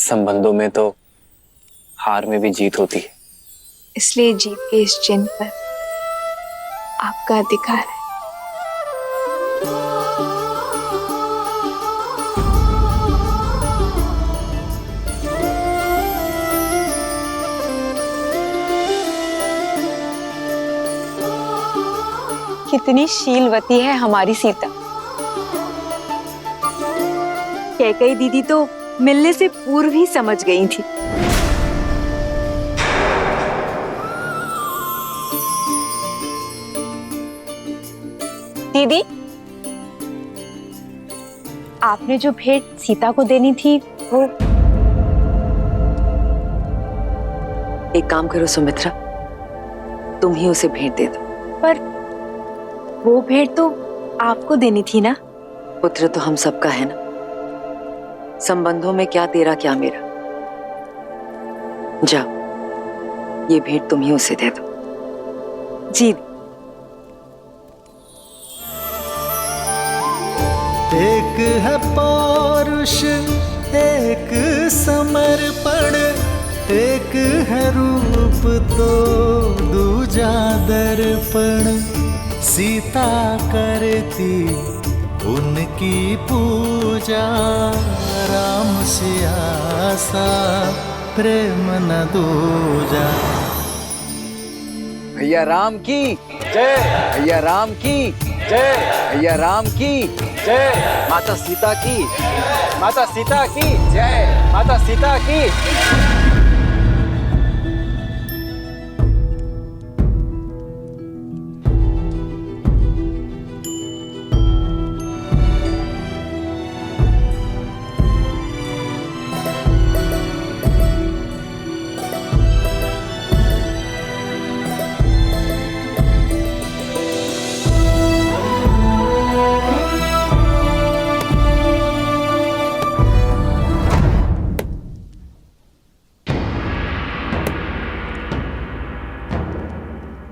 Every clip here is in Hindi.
संबंधों में तो हार में भी जीत होती है। इसलिए जीत के इस चिन्ह पर आपका अधिकार है। कितनी शीलवती है हमारी सीता। कैकेयी दीदी तो मिलने से पूर्व ही समझ गई थी। दीदी, आपने जो भेंट सीता को देनी थी वो। एक काम करो सुमित्रा, तुम ही उसे भेंट दे दो। पर वो भेंट तो आपको देनी थी ना। पुत्र तो हम सबका है ना, संबंधों में क्या तेरा क्या मेरा। जाओ, ये भेंट तुम ही उसे दे दो। जी। एक है पौरुष, एक समर्पण, एक है रूप तो दूजा दर्पण। सीता करती उनकी पूजा, राम सिया सा प्रेम न दूजा। भैया राम की जय, भैया राम की जय, भैया राम की जय। माता सीता की, माता सीता की जय, माता सीता की।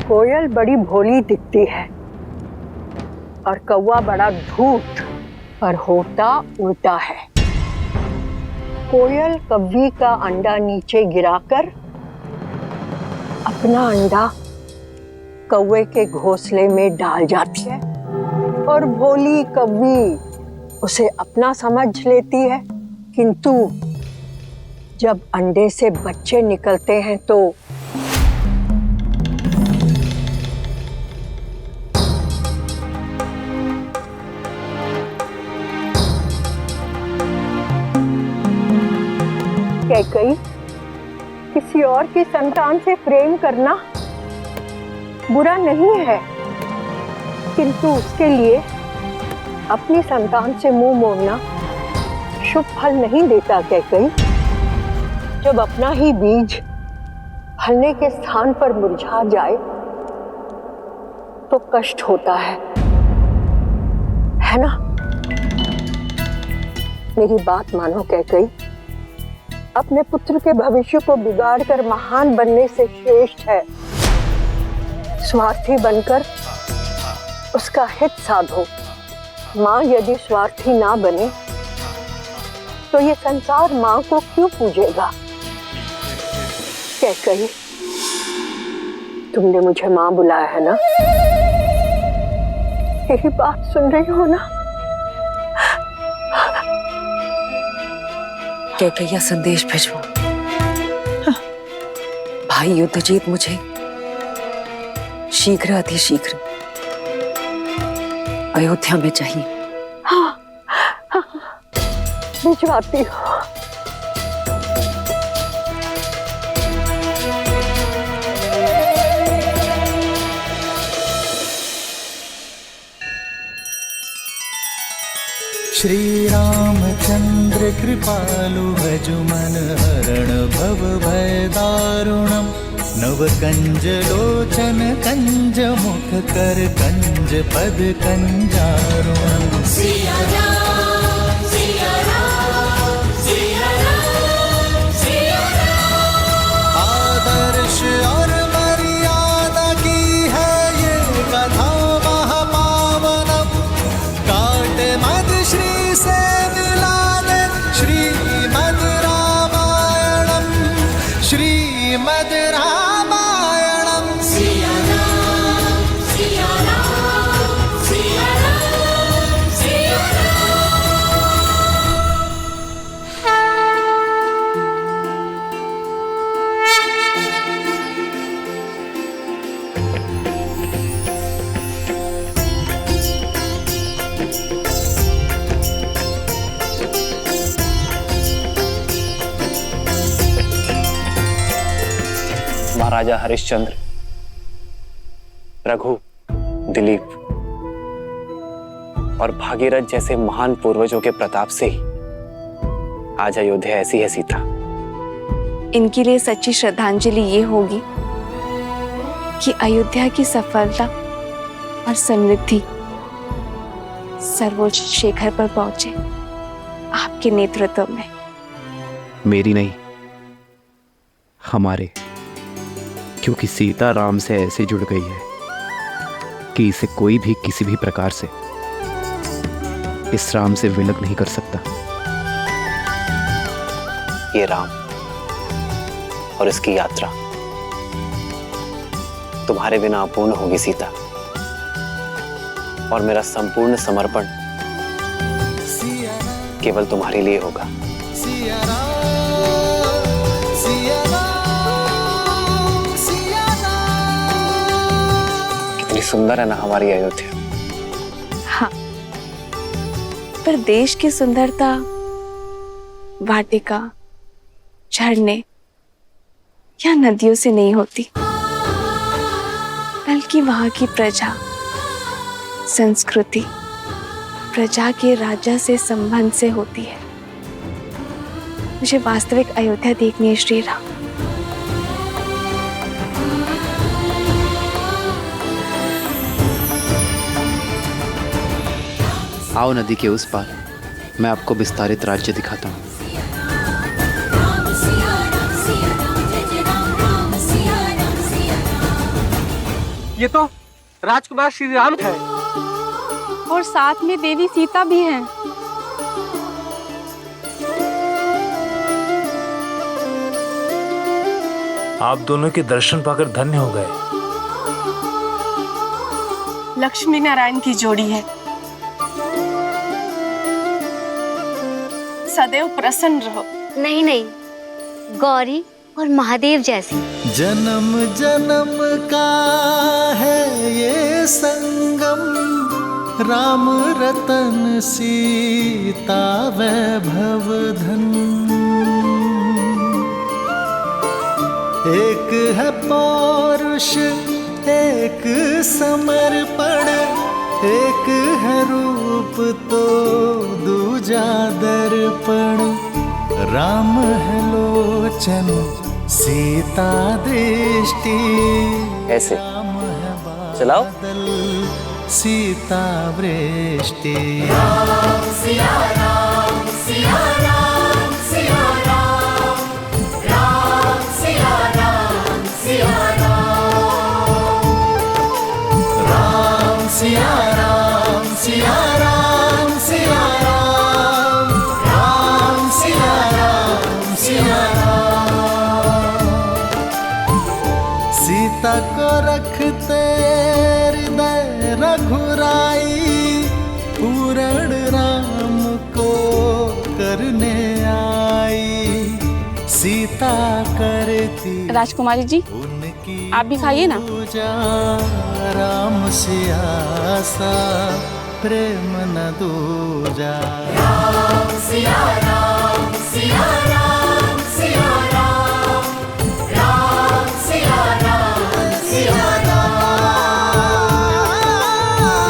कोयल बड़ी भोली दिखती है और कौवा बड़ा धूर्त, पर होता उल्टा है। कोयल कव्वी का अंडा नीचे गिराकर अपना अंडा कौवे के घोंसले में डाल जाती है और भोली कव्वी उसे अपना समझ लेती है। किंतु जब अंडे से बच्चे निकलते हैं तो कैकेयी, किसी और की संतान से प्रेम करना बुरा नहीं है, किंतु उसके लिए अपनी संतान से मुंह मोड़ना शुभ फल नहीं देता। कैकेयी, जब अपना ही बीज फलने के स्थान पर मुरझा जाए तो कष्ट होता है ना? मेरी बात मानो कैकेयी, अपने पुत्र के भविष्य को बिगाड़कर महान बनने से श्रेष्ठ है स्वार्थी बनकर उसका हित साधो। माँ यदि स्वार्थी ना बने तो ये संसार माँ को क्यों पूजेगा? कैकेयी, तुमने मुझे माँ बुलाया है ना? यही बात सुन रही हो ना? कैकेयी, संदेश भिजवाओ। भाई युद्धजीत मुझे शीघ्र अतिशीघ्र अयोध्या में चाहिए। हाँ, भिजवाती हूँ। श्री रामचंद्र कृपालु भजुमन हरण भव भय दारुणम। नव कंज लोचन कंज मुख कर कंज पद कंजारुणम। सिया राम, सिया राम, सिया राम, सिया राम। आदर्श और मर्यादा की है ये कथा महापावनम। काटे मद श्री से मिला दे श्रीमद रामायणम। महाराजा हरिश्चंद्र, रघु, दिलीप और भागीरथ जैसे महान पूर्वजों के प्रताप से ही आज अयोध्या ऐसी है सीता। इनके लिए सच्ची श्रद्धांजलि ये होगी कि अयोध्या की सफलता और समृद्धि सर्वोच्च शिखर पर पहुंचे आपके नेतृत्व में। मेरी नहीं, हमारे, क्योंकि सीता राम से ऐसे जुड़ गई है कि इसे कोई भी किसी भी प्रकार से इस राम से विलग नहीं कर सकता। ये राम और इसकी यात्रा तुम्हारे बिना अपूर्ण होगी सीता, और मेरा संपूर्ण समर्पण केवल तुम्हारे लिए होगा। सिया राम, सिया राम, सिया राम। कितनी सुंदर है ना हमारी अयोध्या। हाँ, पर देश की सुंदरता वाटिका, झरने या नदियों से नहीं होती, बल्कि वहां की प्रजा, संस्कृति, प्रजा के राजा से संबंध से होती है। मुझे वास्तविक अयोध्या देखनी है श्री राम। आओ नदी के उस पार, मैं आपको विस्तारित राज्य दिखाता हूँ। राम सिया राम, जय जय राम राम सिया राम। ये तो राजकुमार श्री राम है और साथ में देवी सीता भी हैं। आप दोनों के दर्शन पाकर धन्य हो गए। लक्ष्मी नारायण की जोड़ी है। सदैव प्रसन्न रहो। नहीं नहीं, गौरी और महादेव जैसी। जन्म जन्म का है ये संगम, राम रतन सीता वैभव धन। एक है पौरुष, एक समर्पण, एक है रूप तो दूजा दर्पण। राम है लोचन, सीता दृष्टि। ऐसे चलाओ। सीता वृष्टि। राम सिया राम, सिया राम, सिया राम, राम सिया राम, सिया राम, राम सिया राम, सिया राम, सिया राम, राम सिया राम, सिया राम। सीता को रखते हृदय रघुराई, पूर्ण राम को करने आई। सीता करती राजकुमारी जी, उनकी आप भी खाइए ना। पूजा। राम सिया सा प्रेम न दूजा। राम सिया राम, सिया राम, सिया राम, राम सिया राम, सिया राम,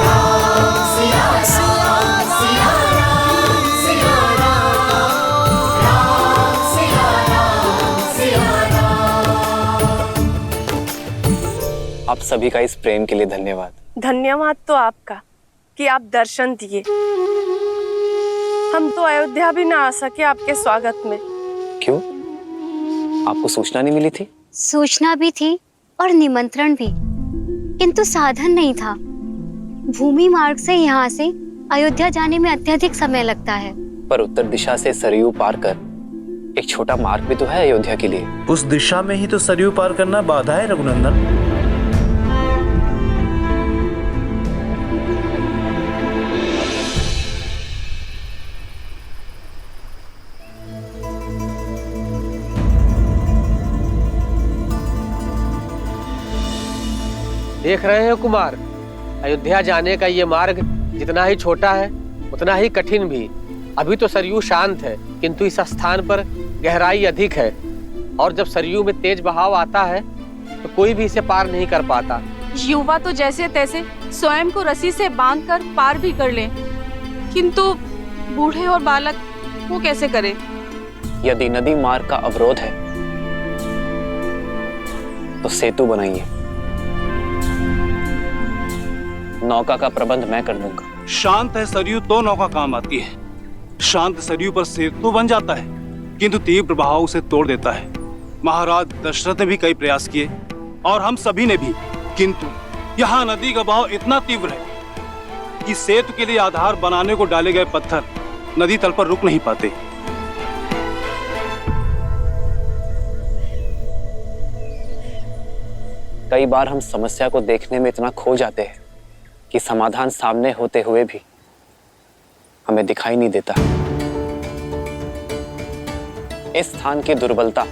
राम सिया राम, सिया राम, सिया राम, राम सिया राम, सिया राम। आप सभी का इस प्रेम के लिए धन्यवाद। धन्यवाद तो आपका कि आप दर्शन दिए। हम तो अयोध्या भी ना आ सके आपके स्वागत में। क्यों? आपको सूचना नहीं मिली थी? सूचना भी थी और निमंत्रण भी, किंतु साधन नहीं था। भूमि मार्ग से यहाँ से अयोध्या जाने में अत्यधिक समय लगता है। पर उत्तर दिशा से सरयू पार कर एक छोटा मार्ग भी तो है अयोध्या के लिए। उस दिशा में ही तो सरयू पार करना बाधा है रघुनंदन। देख रहे हैं कुमार, अयोध्या जाने का ये मार्ग जितना ही छोटा है उतना ही कठिन भी। अभी तो सरयू शांत है, किंतु इस स्थान पर गहराई अधिक है, और जब सरयू में तेज बहाव आता है तो कोई भी इसे पार नहीं कर पाता। युवा तो जैसे तैसे स्वयं को रस्सी से बांधकर पार भी कर लें, किंतु बूढ़े और बालक वो कैसे करें? यदि नदी मार्ग का अवरोध है तो सेतु बनाइए। नौका का प्रबंध मैं कर दूंगा। शांत है सरयू तो नौका काम आती है। शांत सरयू पर सेतु बन जाता है, किंतु तीव्र बहाव उसे तोड़ देता है। महाराज दशरथ ने भी कई प्रयास किए और हम सभी ने भी, किंतु यहाँ नदी का बहाव इतना तीव्र है कि सेतु के लिए आधार बनाने को डाले गए पत्थर नदी तल पर रुक नहीं पाते। कई बार हम समस्या को देखने में इतना खो जाते हैं कि समाधान सामने होते हुए भी हमें दिखाई नहीं देता। इस स्थान की दुर्बलता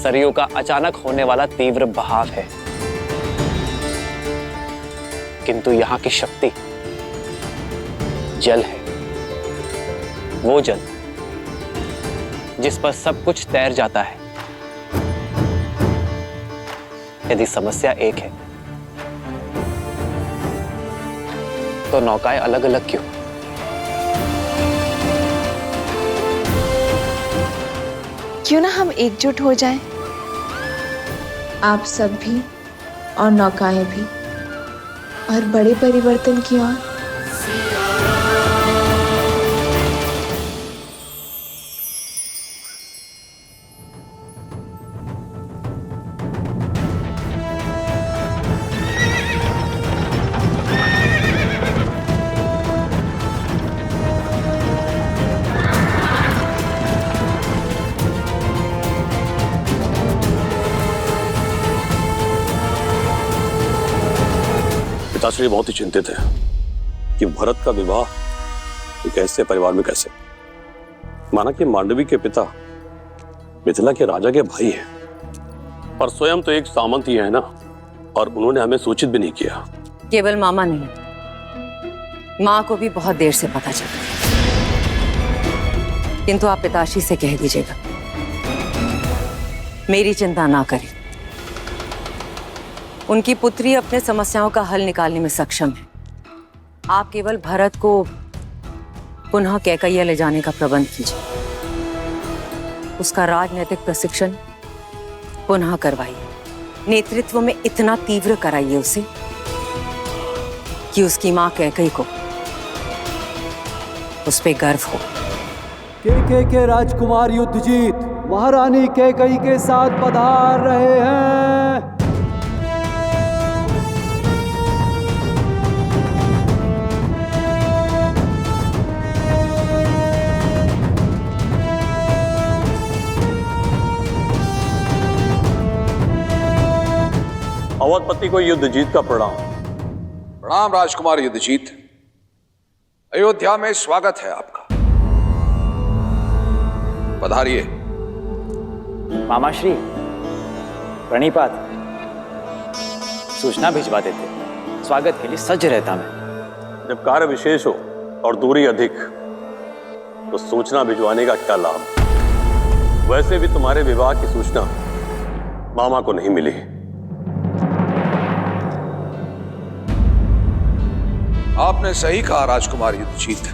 सरयू का अचानक होने वाला तीव्र बहाव है, किंतु यहां की शक्ति जल है। वो जल जिस पर सब कुछ तैर जाता है। यदि समस्या एक है तो नौकाएं अलग अलग क्यों? क्यों ना हम एकजुट हो जाएं? आप सब भी और नौकाएं भी, और बड़े परिवर्तन की ओर। पिताश्री बहुत ही चिंतित है कि भरत का विवाह एक ऐसे परिवार में कैसे। माना कि मांडवी के पिता मिथिला के राजा के भाई हैं, पर स्वयं तो एक सामंत ही है ना, और उन्होंने हमें सूचित भी नहीं किया। केवल मामा नहीं, माँ को भी बहुत देर से पता चला, किंतु आप पिताश्री से कह दीजिएगा मेरी चिंता ना करें। उनकी पुत्री अपने समस्याओं का हल निकालने में सक्षम है। आप केवल भरत को पुनः कैकैया ले जाने का प्रबंध कीजिए। उसका राजनीतिक प्रशिक्षण पुनः करवाइए। नेतृत्व में इतना तीव्र कराइए उसे कि उसकी मां कैकई को उस पे गर्व हो। के राजकुमार युद्धजीत महारानी कैकई के साथ पधार रहे हैं। अवधपति को युद्धजीत का प्रणाम। प्रणाम राजकुमार युद्धजीत। अयोध्या में स्वागत है आपका, पधारिए। मामाश्री प्रणिपात। सूचना भिजवा देते, स्वागत के लिए सज्ज रहता मैं। जब कार्य विशेष हो और दूरी अधिक तो सूचना भिजवाने का क्या लाभ। वैसे भी तुम्हारे विवाह की सूचना मामा को नहीं मिली। आपने सही कहा राजकुमार युद्धजीत,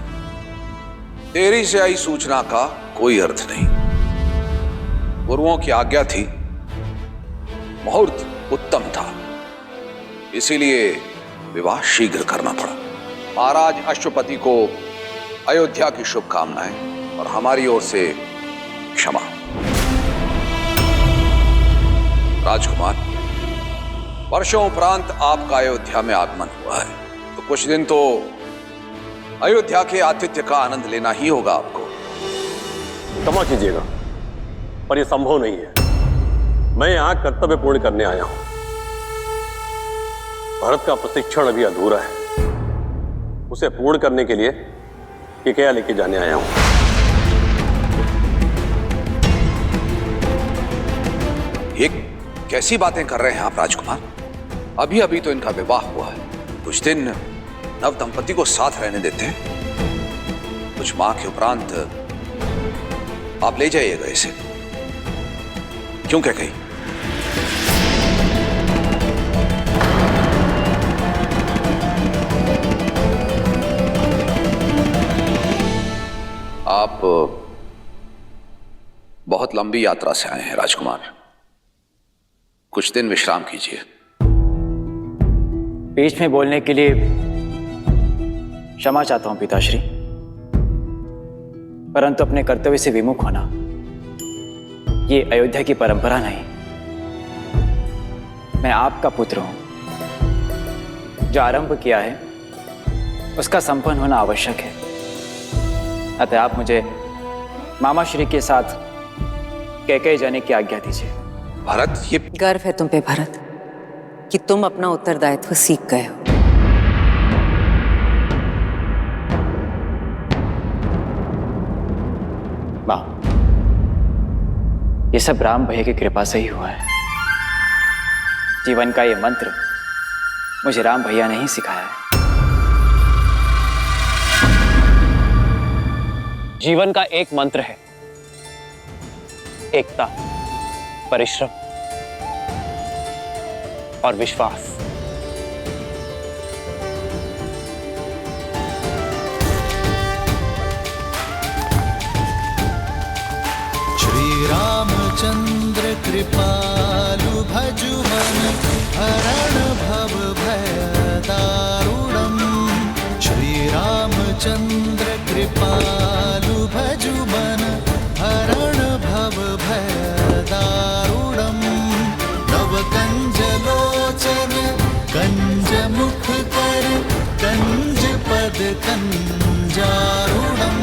देरी से आई सूचना का कोई अर्थ नहीं। गुरुओं की आज्ञा थी, मुहूर्त उत्तम था, इसीलिए विवाह शीघ्र करना पड़ा। महाराज अश्वपति को अयोध्या की शुभकामनाएं और हमारी ओर से क्षमा। राजकुमार, वर्षों उपरांत आपका अयोध्या में आगमन हुआ है, तो कुछ दिन तो अयोध्या के आतिथ्य का आनंद लेना ही होगा आपको। क्षमा कीजिएगा, पर यह संभव नहीं है। मैं यहां कर्तव्य पूर्ण करने आया हूं। भरत का प्रशिक्षण अभी अधूरा है, उसे पूर्ण करने के लिए कैकैया लेके जाने आया हूं। ये कैसी बातें कर रहे हैं आप राजकुमार? अभी अभी तो इनका विवाह हुआ है, कुछ दिन नव दंपति को साथ रहने देते हैं। कुछ माह के उपरांत आप ले जाइएगा इसे। क्यों कैकई? आप बहुत लंबी यात्रा से आए हैं राजकुमार, कुछ दिन विश्राम कीजिए। बीच में बोलने के लिए क्षमा चाहता हूं पिताश्री, परंतु अपने कर्तव्य से विमुख होना ये अयोध्या की परंपरा नहीं। मैं आपका पुत्र हूं, जो आरंभ किया है उसका संपन्न होना आवश्यक है। अतः आप मुझे मामा श्री के साथ कैकेयी जाने की आज्ञा दीजिए। भरत, ये गर्व है तुम पे भरत कि तुम अपना उत्तरदायित्व सीख गए हो। मां, ये सब राम भैया की कृपा से ही हुआ है। जीवन का ये मंत्र मुझे राम भैया ने ही सिखाया है। जीवन का एक मंत्र है एकता, परिश्रम और विश्वास। श्री रामचंद्र कृपालु भजुवन हरण भव भय दारुणम। श्री रामचंद्र कृपालु भजुवन हरण भव भय दारुणम। नव कंज लोचन कंज मुख कर कंज पद कंजारुणम।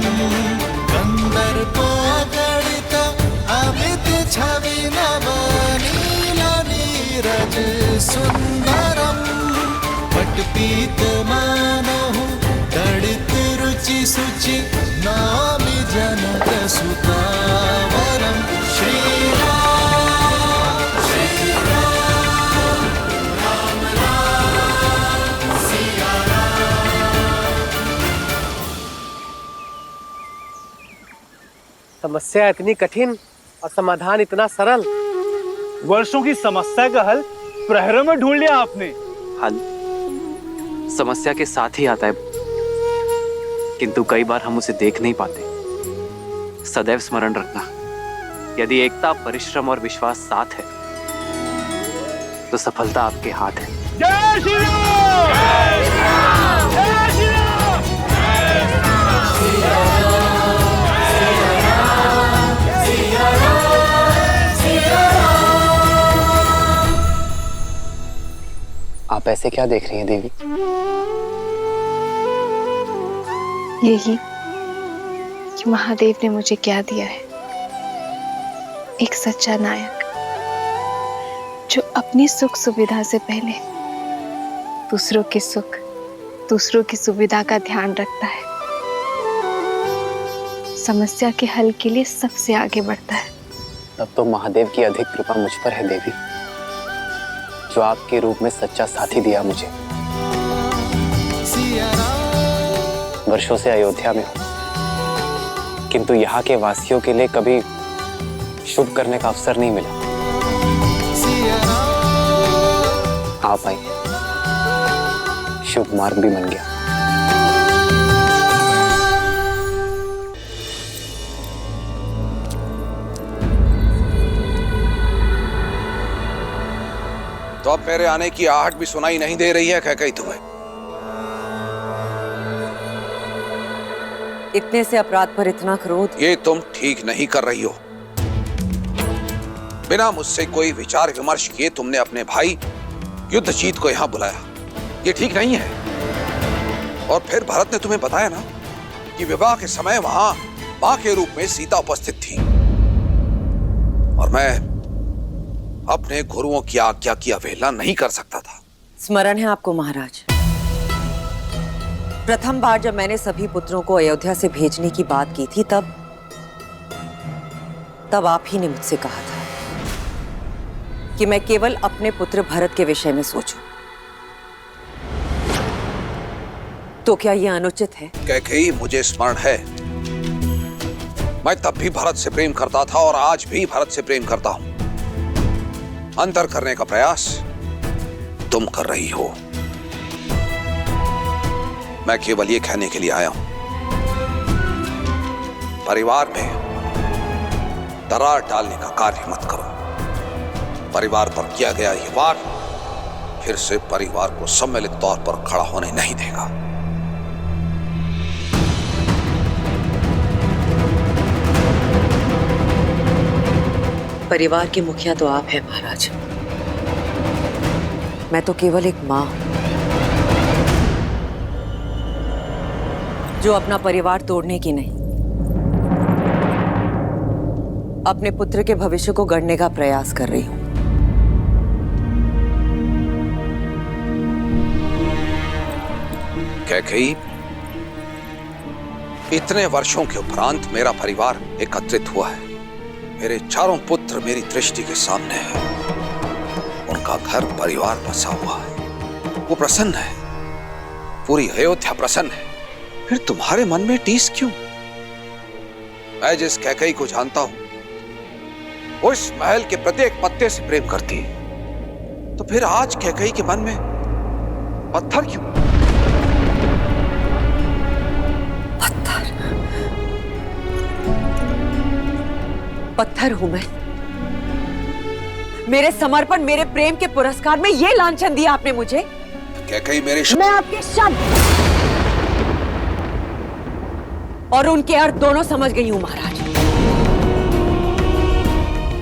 कंदर्पगणित अमित छवि नव नील नीरज सुंदरम। पटपीत मानहु दड़ित रुचि सुचि नामि जनक सुतावरम। श्री राम राम राम सिया समस्या इतनी कठिन और समाधान इतना सरल। वर्षों की समस्या का हल प्रहरों में ढूंढ लिया आपने। हल समस्या के साथ ही आता है, किंतु कई बार हम उसे देख नहीं पाते। सदैव स्मरण रखना, यदि एकता, परिश्रम और विश्वास साथ है तो सफलता आपके हाथ है। जय श्री राम! जय श्री राम! जय श्री राम! सिया राम, सिया राम, सिया राम। आप ऐसे क्या देख रही हैं देवी? यही कि महादेव ने मुझे क्या दिया है, एक सच्चा नायक जो अपनी सुख सुविधा से पहले दूसरों के सुख, दूसरों की सुविधा का ध्यान रखता है, समस्या के हल के लिए सबसे आगे बढ़ता है। तब तो महादेव की अधिक कृपा मुझ पर है देवी, जो आपके रूप में सच्चा साथी दिया मुझे। वर्षों से अयोध्या में हूं, किंतु यहाँ के वासियों के लिए कभी शुभ करने का अवसर नहीं मिला। आप आई, शुभ मार्ग भी बन गया। तो अब मेरे आने की आहट भी सुनाई नहीं दे रही है कैकेयी तुम्हें? इतने से अपराध पर इतना क्रोध? ये तुम ठीक नहीं कर रही हो। बिना मुझसे कोई विचार विमर्श किए तुमने अपने भाई युद्धजीत को यहां बुलाया, ये ठीक नहीं है। और फिर भरत ने तुम्हें बताया ना कि विवाह के समय वहां मां के रूप में सीता उपस्थित थी, और मैं अपने गुरुओं की आज्ञा की अवहेलना नहीं कर सकता था। स्मरण है आपको महाराज, प्रथम बार जब मैंने सभी पुत्रों को अयोध्या से भेजने की बात की थी, तब आप ही ने मुझसे कहा था कि मैं केवल अपने पुत्र भरत के विषय में सोचूं। तो क्या यह अनुचित है? कैकेयी, मुझे स्मरण है, मैं तब भी भरत से प्रेम करता था और आज भी भरत से प्रेम करता हूं। अंतर करने का प्रयास तुम कर रही हो। मैं केवल ये कहने के लिए आया हूं परिवार में दरार डालने का कार्य मत करो। परिवार पर किया गया यह वार फिर से परिवार को सम्मिलित तौर पर खड़ा होने नहीं देगा। परिवार के मुखिया तो आप हैं महाराज, मैं तो केवल एक मां हूं जो अपना परिवार तोड़ने की नहीं, अपने पुत्र के भविष्य को गढ़ने का प्रयास कर रही हूं। कैकेयी, इतने वर्षों के उपरांत मेरा परिवार एकत्रित हुआ है। मेरे चारों पुत्र मेरी दृष्टि के सामने हैं। उनका घर परिवार बसा हुआ है, वो प्रसन्न है, पूरी अयोध्या प्रसन्न है। फिर तुम्हारे मन में टीस क्यों? मैं जिस कैकेयी को जानता हूं वो इस महल के प्रत्येक पत्ते से प्रेम करती है, तो फिर आज कैकेयी के मन में पत्थर क्यों? पत्थर हूं मैं? मेरे समर्पण, मेरे प्रेम के पुरस्कार में ये लांछन दिया आपने मुझे? कैकेयी मेरे मैं आपके शब्द और उनके अर्थ दोनों समझ गई हूं महाराज।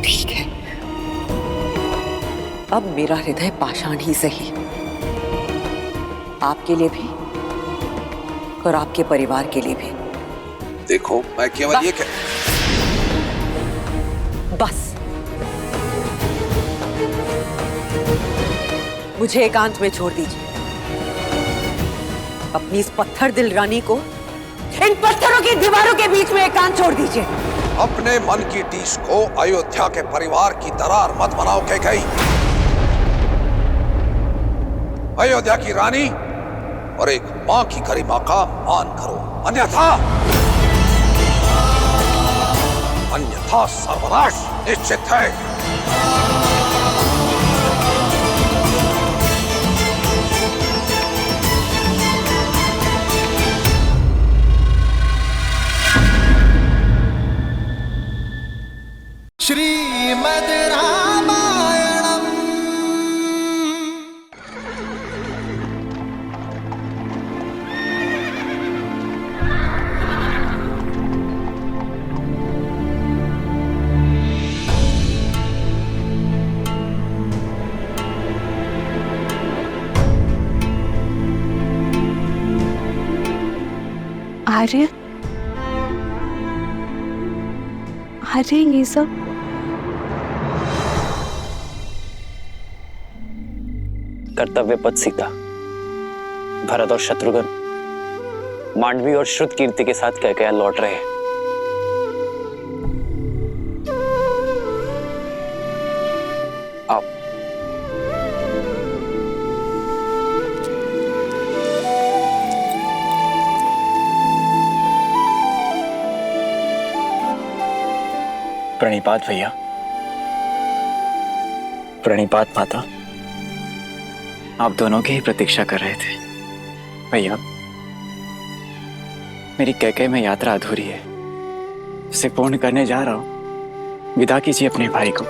ठीक है, अब मेरा हृदय पाषाण ही सही, आपके लिए भी और आपके परिवार के लिए भी। देखो, मैं केवल ये कह बस मुझे एकांत में छोड़ दीजिए। अपनी इस पत्थर दिल रानी को इन पत्थरों की दीवारों के बीच में एकांत छोड़ दीजिए। अपने मन की टीस को अयोध्या के परिवार की दरार मत बनाओ कैकेयी। अयोध्या की रानी और एक मां की गरिमा का मान करो, अन्यथा सर्वनाश निश्चित है। श्रीमद् रामायणम्। आर्य, आर्य ये सब कर्तव्य पथ सीता, भरत और शत्रुघ्न मांडवी और श्रुत कीर्ति के साथ कैकेयी लौट रहे हैं। आओ। प्रणिपात भैया, प्रणिपात माता। आप दोनों की ही प्रतीक्षा कर रहे थे भैया। मेरी कैकेयी में यात्रा अधूरी है, उसे पूर्ण करने जा रहा हूं। विदा कीजिए अपने भाई को,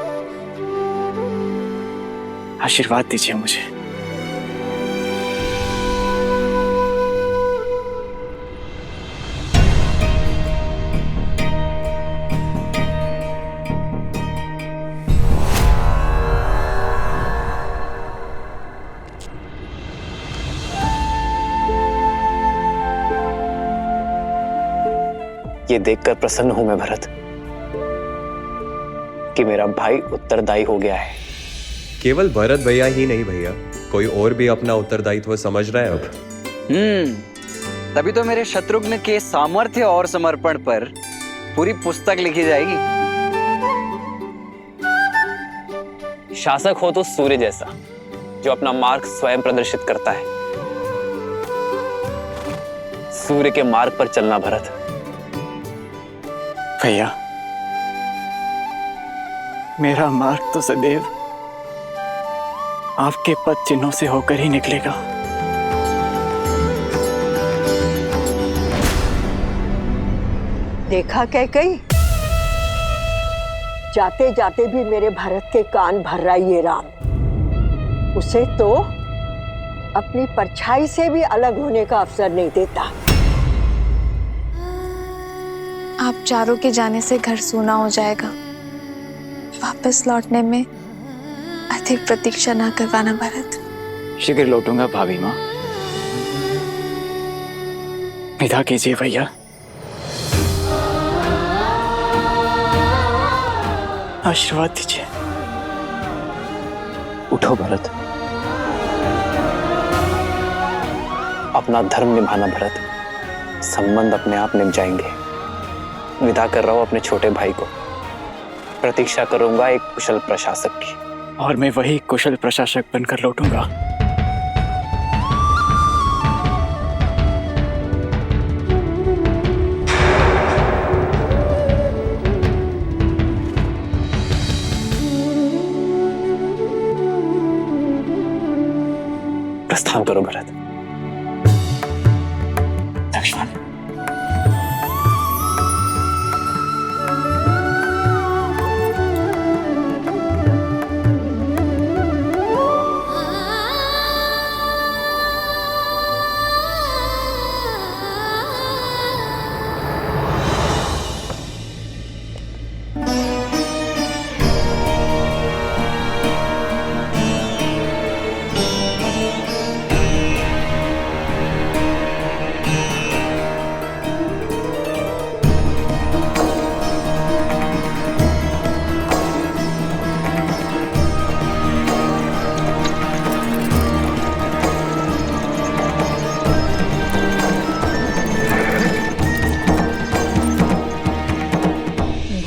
आशीर्वाद दीजिए मुझे। ये देखकर प्रसन्न हूं मैं भरत कि मेरा भाई उत्तरदायी हो गया है। केवल भरत भैया ही नहीं भैया, कोई और भी अपना उत्तरदायित्व समझ रहा है अब। तभी तो मेरे शत्रुघ्न के सामर्थ्य और समर्पण पर पूरी पुस्तक लिखी जाएगी। शासक हो तो सूर्य जैसा, जो अपना मार्ग स्वयं प्रदर्शित करता है। सूर्य के मार्ग पर चलना भरत। भैया, मेरा मार्ग तो सदैव आपके पद चिन्हों से होकर ही निकलेगा। देखा कैकई, जाते जाते भी मेरे भरत के कान भर रहा ये राम। उसे तो अपनी परछाई से भी अलग होने का अवसर नहीं देता। आप चारों के जाने से घर सूना हो जाएगा। वापस लौटने में अधिक प्रतीक्षा ना करवाना भरत। शीघ्र लौटूंगा भाभी माँ। विदा कीजिए भैया। आशीर्वाद दीजिए। उठो भरत, अपना धर्म निभाना भरत। संबंध अपने आप निभ जाएंगे। विदा कर रहा हूं अपने छोटे भाई को। प्रतीक्षा करूंगा एक कुशल प्रशासक की। और मैं वही कुशल प्रशासक बनकर लौटूंगा। प्रस्थान करो भरत। लक्ष्मण,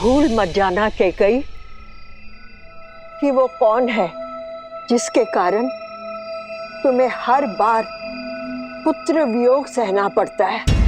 भूल मत जाना कैकई कि वो कौन है जिसके कारण तुम्हें हर बार पुत्र वियोग सहना पड़ता है।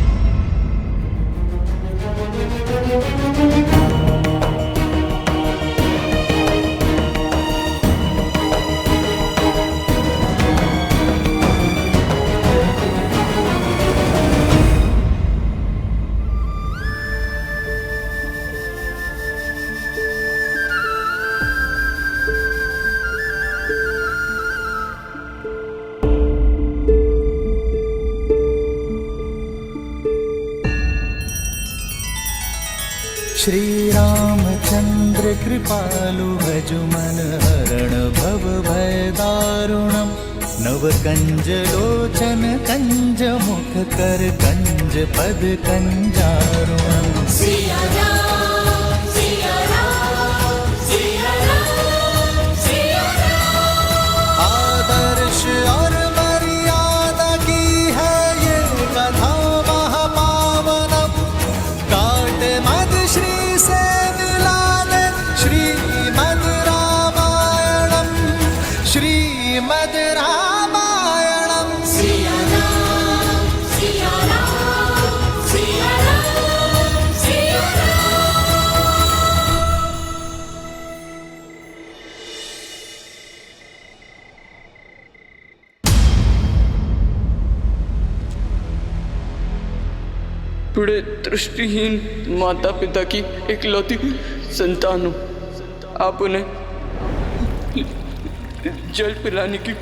श्री रामचंद्र कृपालु भजु मन हरण भव भय दारुणम। नव कंज लोचन कंज मुख कर कंज पद कंजारुणम। सिया राम सिया राम सिया राम सिया राम। आदर्श और मर्यादा की है ये कथा महापावनम। काट मद श्री से मिलाने श्रीमद् रामायणम। श्रीमद् रामायणम। सिया राम सिया राम सिया राम सिया राम। बूढ़े दृष्टिहीन माता पिता की इकलौती संतान हूँ। आप उन्हें जल पिलाने की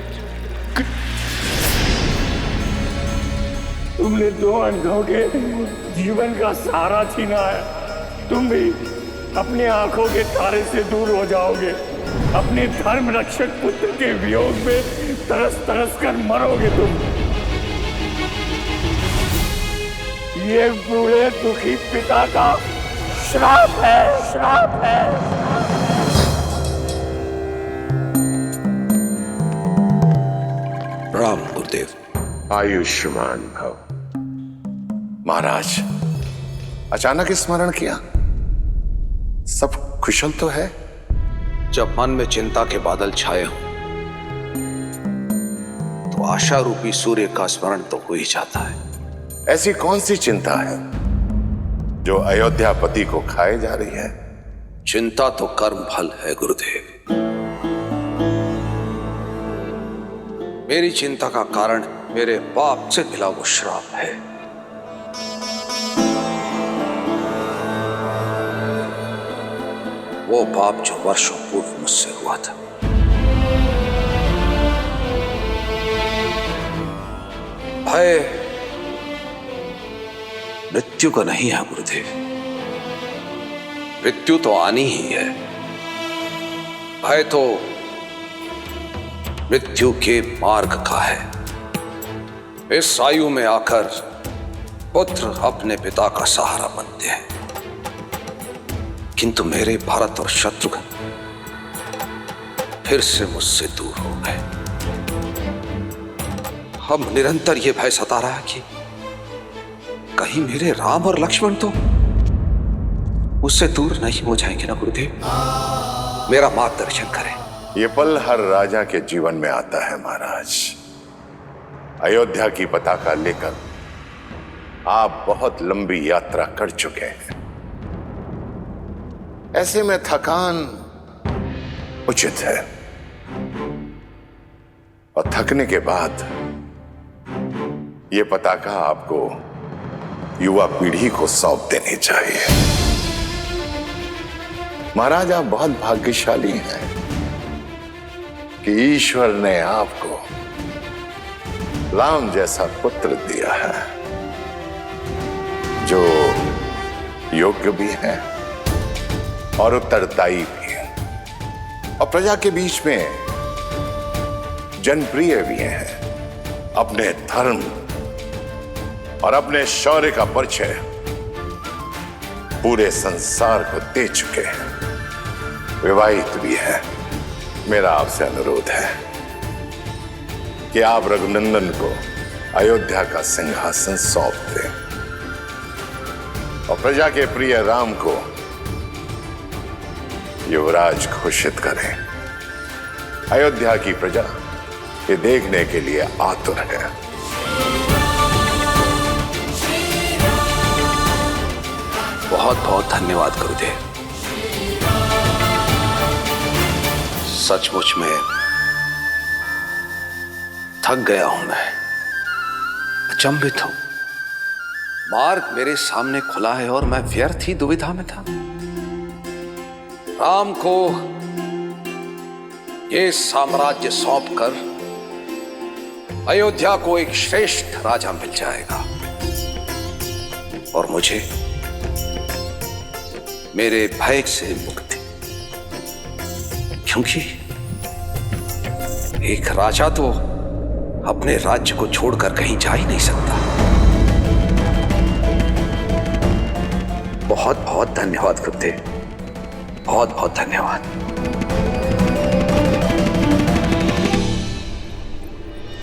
तुमने दो अंधों के जीवन का सहारा छीना है। तुम भी अपनी आंखों के तारे से दूर हो जाओगे। अपने धर्म रक्षक पुत्र के वियोग में तरस तरस कर मरोगे तुम। ये बूढ़े दुखी पिता का श्राप है, श्राप है। राम गुरुदेव। आयुष्मान भव। महाराज, अचानक स्मरण किया? सब कुशल तो है? जब मन में चिंता के बादल छाए हों तो आशा रूपी सूर्य का स्मरण तो हो ही जाता है। ऐसी कौन सी चिंता है जो अयोध्यापति को खाए जा रही है? चिंता तो कर्म फल है गुरुदेव। मेरी चिंता का कारण मेरे बाप से मिला वो श्राप है। वो पाप जो वर्षों पूर्व मुझसे हुआ था। भय मृत्यु का नहीं है गुरुदेव, मृत्यु तो आनी ही है। भय तो मृत्यु के मार्ग का है। इस आयु में आकर पुत्र अपने पिता का सहारा बनते हैं, किंतु मेरे भरत और शत्रुघ्न फिर से मुझसे दूर हो गए। अब निरंतर यह भय सता रहा है कि कहीं मेरे राम और लक्ष्मण तो मुझसे दूर नहीं हो जाएंगे ना गुरुदेव। मेरा मार्गदर्शन करें। ये पल हर राजा के जीवन में आता है महाराज। अयोध्या की पताका लेकर आप बहुत लंबी यात्रा कर चुके हैं। ऐसे में थकान उचित है, और थकने के बाद ये पताका आपको युवा पीढ़ी को सौंप देनी चाहिए। महाराज, आप बहुत भाग्यशाली हैं कि ईश्वर ने आपको राम जैसा पुत्र दिया है, जो योग्य भी है और उत्तरदायी भी है, और प्रजा के बीच में जनप्रिय भी हैं। अपने धर्म और अपने शौर्य का परिचय पूरे संसार को दे चुके हैं। विवाहित भी है। मेरा आपसे अनुरोध है कि आप रघुनंदन को अयोध्या का सिंहासन सौंप दें और प्रजा के प्रिय राम को युवराज घोषित करें। अयोध्या की प्रजा ये देखने के लिए आतुर है। बहुत बहुत धन्यवाद गुरुदेव। सचमुच में थक गया हूं मैं, अचंभित हूं। मार्ग मेरे सामने खुला है और मैं व्यर्थ ही दुविधा में था। राम को ये साम्राज्य सौंपकर अयोध्या को एक श्रेष्ठ राजा मिल जाएगा और मुझे मेरे भय से मुक्ति, क्योंकि एक राजा तो अपने राज्य को छोड़कर कहीं जा ही नहीं सकता। बहुत बहुत धन्यवाद गुरुदेव, बहुत बहुत धन्यवाद।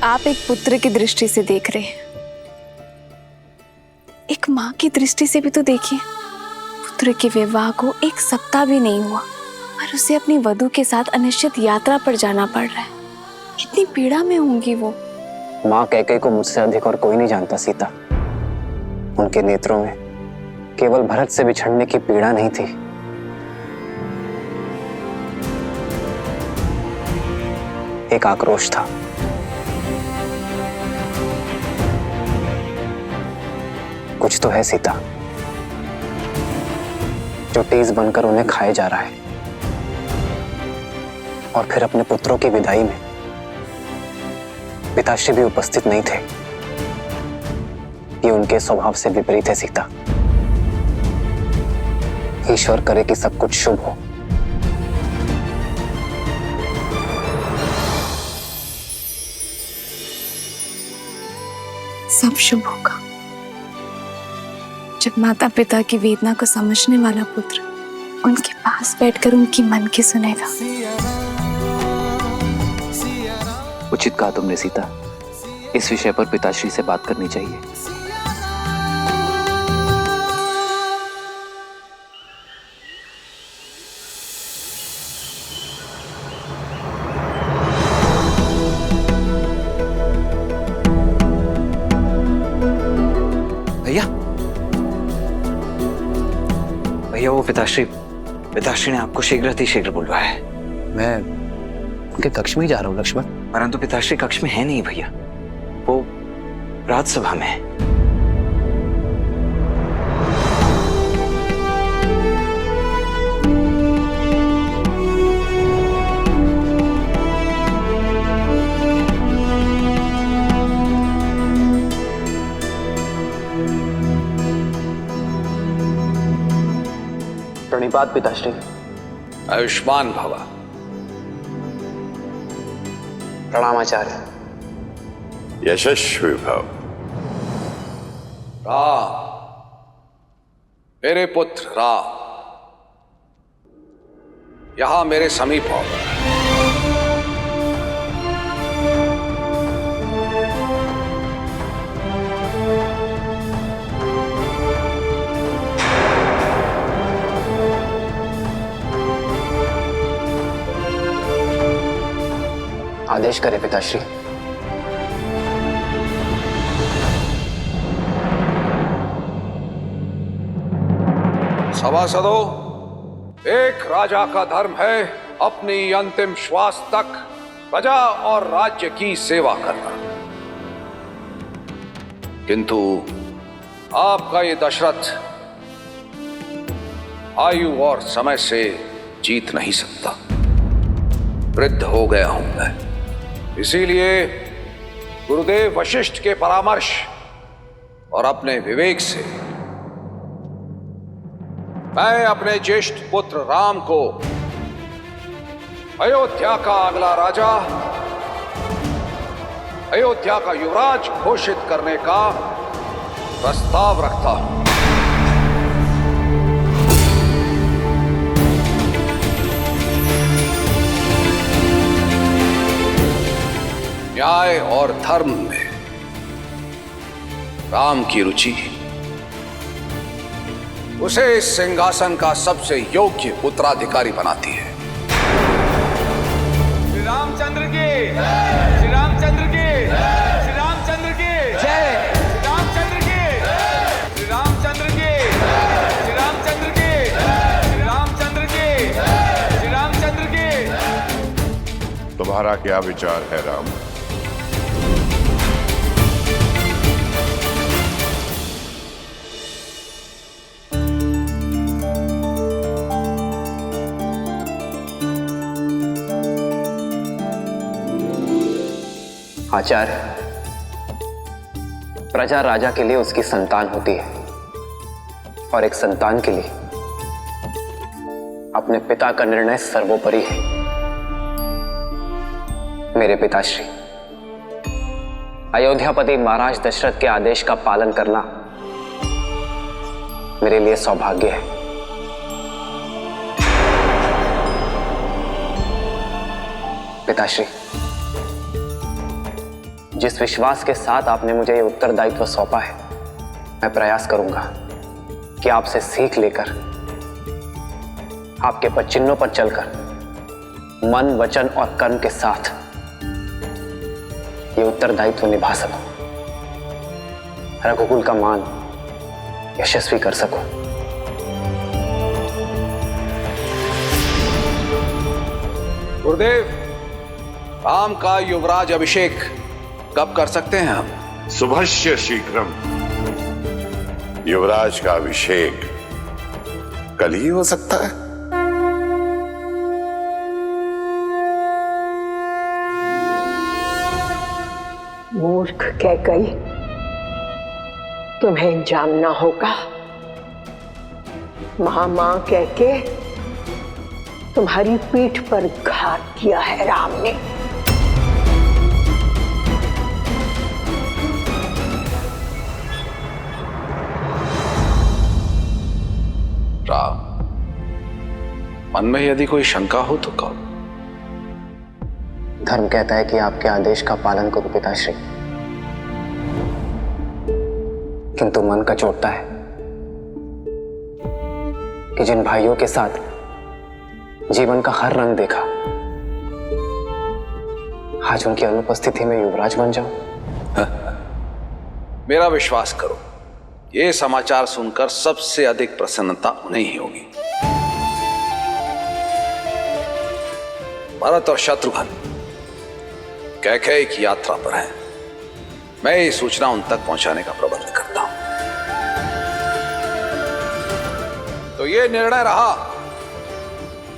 आप एक पुत्र की दृष्टि से देख रहे हैं, एक माँ की दृष्टि से भी तो देखिए। पुत्र के विवाह को 1 सप्ताह भी नहीं हुआ और उसे अपनी वधू के साथ अनिश्चित यात्रा पर जाना पड़ रहा है। कितनी पीड़ा में होंगी वो। माँ कैकेयी को मुझसे अधिक और कोई नहीं जानता सीता। उनके नेत्रों में केवल भरत से बिछड़ने की पीड़ा नहीं थी, एक आक्रोश था। कुछ तो है सीता जो तेज बनकर उन्हें खाए जा रहा है। और फिर अपने पुत्रों की विदाई में पिताश्री भी उपस्थित नहीं थे। ये उनके स्वभाव से विपरीत है सीता। ईश्वर करे कि सब कुछ शुभ हो। सब शुभ होगा जब माता पिता की वेदना को समझने वाला पुत्र उनके पास बैठकर उनकी मन की सुनेगा। उचित कहा तुमने सीता। इस विषय पर पिताश्री से बात करनी चाहिए। भैया, भैया वो पिताश्री ने आपको शीघ्र बुलवाया है। मैं उनके कक्ष में ही जा रहा हूँ लक्ष्मण। परंतु पिताश्री कक्ष में है नहीं भैया, वो राजसभा में है। आशीर्वाद पिताश्री। आयुष्मान भवा। प्रणाम आचार्य। यशस्वी भव। राम, मेरे पुत्र राम, यहां मेरे समीप हो। आदेश करें पिताश्री। सभासदों, एक राजा का धर्म है अपनी अंतिम श्वास तक प्रजा और राज्य की सेवा करना। किंतु आपका ये दशरथ आयु और समय से जीत नहीं सकता। वृद्ध हो गया हूं मैं, इसीलिए गुरुदेव वशिष्ठ के परामर्श और अपने विवेक से मैं अपने ज्येष्ठ पुत्र राम को अयोध्या का अगला राजा, अयोध्या का युवराज घोषित करने का प्रस्ताव रखता हूं। न्याय और धर्म में राम की रुचि उसे इस सिंहासन का सबसे योग्य उत्तराधिकारी बनाती है। श्री रामचंद्र की, श्री रामचंद्र की, श्री रामचंद्र की जय, श्री रामचंद्र की, श्री रामचंद्र की, श्री रामचंद्र की, श्री रामचंद्र की, श्री रामचंद्र की। तुम्हारा क्या विचार है राम? आचार्य, प्रजा राजा के लिए उसकी संतान होती है और एक संतान के लिए अपने पिता का निर्णय सर्वोपरि है। मेरे पिताश्री, अयोध्यापति महाराज दशरथ के आदेश का पालन करना मेरे लिए सौभाग्य है। पिताश्री, जिस विश्वास के साथ आपने मुझे ये उत्तरदायित्व सौंपा है, मैं प्रयास करूंगा कि आपसे सीख लेकर आपके पदचिन्हों पर चलकर मन, वचन और कर्म के साथ ये उत्तरदायित्व निभा सकूं, रघुकुल का मान यशस्वी कर सकूं। गुरुदेव, राम का युवराज अभिषेक कब कर सकते हैं हम? शुभस्य शीघ्रम। युवराज का अभिषेक कल ही हो सकता है। मूर्ख कैकई, तुम्हें जानना होगा। मां कह के तुम्हारी पीठ पर घात किया है राम ने। राम, मन में यदि कोई शंका हो तो कहो। धर्म कहता है कि आपके आदेश का पालन करो पिताश्री, किंतु मन का चोटता है कि जिन भाइयों के साथ जीवन का हर रंग देखा, आज उनकी अनुपस्थिति में युवराज बन जाऊं। मेरा विश्वास करो, ये समाचार सुनकर सबसे अधिक प्रसन्नता उन्हें ही होगी। भरत और शत्रुघ्न कैकेयी की यात्रा पर हैं। मैं ये सूचना उन तक पहुंचाने का प्रबंध करता हूं। तो ये निर्णय रहा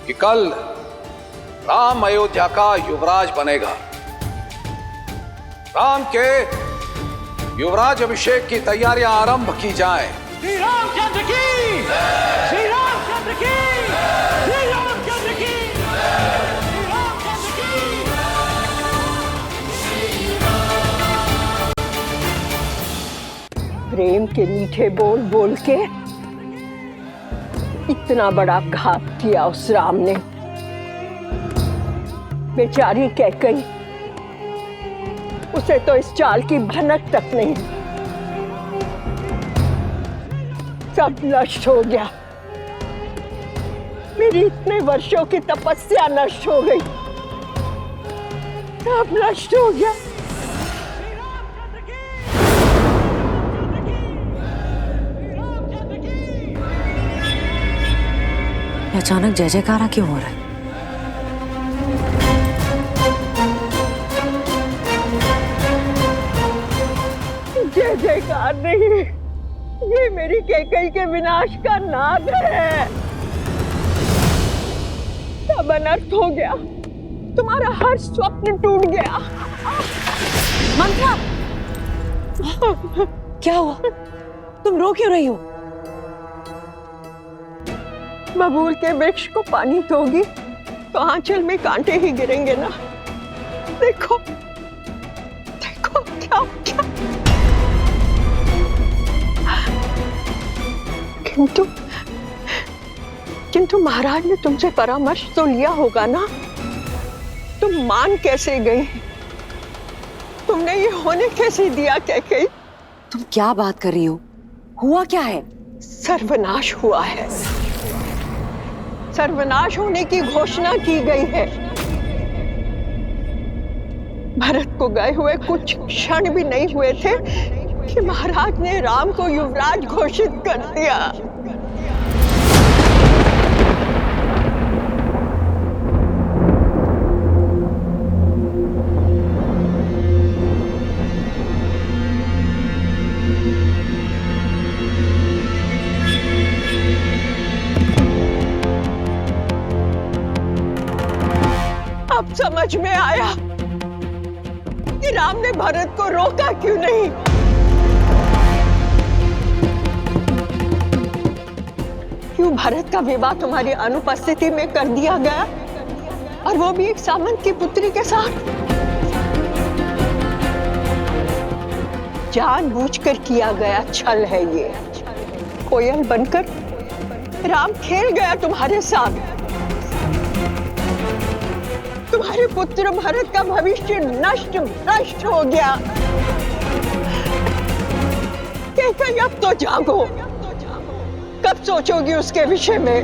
कि कल राम अयोध्या का युवराज बनेगा। राम के युवराज अभिषेक की तैयारियां आरंभ की जाएं। श्री रामचंद्र की, श्री रामचंद्र की। प्रेम के मीठे बोल बोल के इतना बड़ा घात किया उस राम ने। बेचारी कैकई, उसे तो इस चाल की भनक तक नहीं। सब नष्ट हो गया, मेरी इतने वर्षों की तपस्या नष्ट हो गई, सब नष्ट हो गया। अचानक जय जयकारा क्यों हो रहा है? जय जयकार नहीं, ये मेरी कैकई के विनाश का नाद है। सब अनर्थ हो गया, तुम्हारा हर स्वप्न टूट गया। मंत्रा, क्या हुआ? तुम रो क्यों रही हो? बबूल के वृक्ष को पानी दोगी तो आंचल में कांटे ही गिरेंगे ना। देखो देखो क्या क्या। किंतु महाराज ने तुमसे परामर्श तो लिया होगा ना। तुम मान कैसे गई? तुमने ये होने कैसे दिया कैकेयी? तुम क्या बात कर रही हो? हुआ क्या है? सर्वनाश हुआ है। सर्वनाश होने की घोषणा की गई है। भरत को गए हुए कुछ क्षण भी नहीं हुए थे कि महाराज ने राम को युवराज घोषित कर दिया। अब समझ में आया कि राम ने भरत को रोका क्यों नहीं। क्यों भरत का विवाह तुम्हारी अनुपस्थिति में कर दिया गया, और वो भी एक सामंत की पुत्री के साथ। जानबूझकर किया गया छल है ये। कोयल बनकर राम खेल गया तुम्हारे साथ। तुम्हारे पुत्र भरत का भविष्य नष्ट भ्रष्ट हो गया। कैकेयी, अब तो जागो। कब सोचोगी उसके विषय में?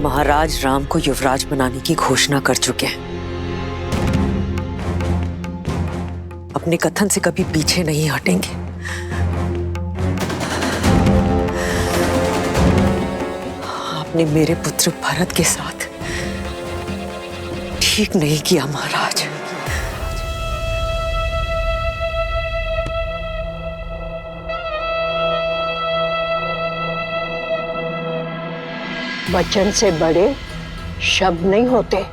महाराज राम को युवराज बनाने की घोषणा कर चुके हैं। अपने कथन से कभी पीछे नहीं हटेंगे। आपने मेरे पुत्र भरत के साथ ठीक नहीं किया महाराज। वचन से बड़े शब्द नहीं होते।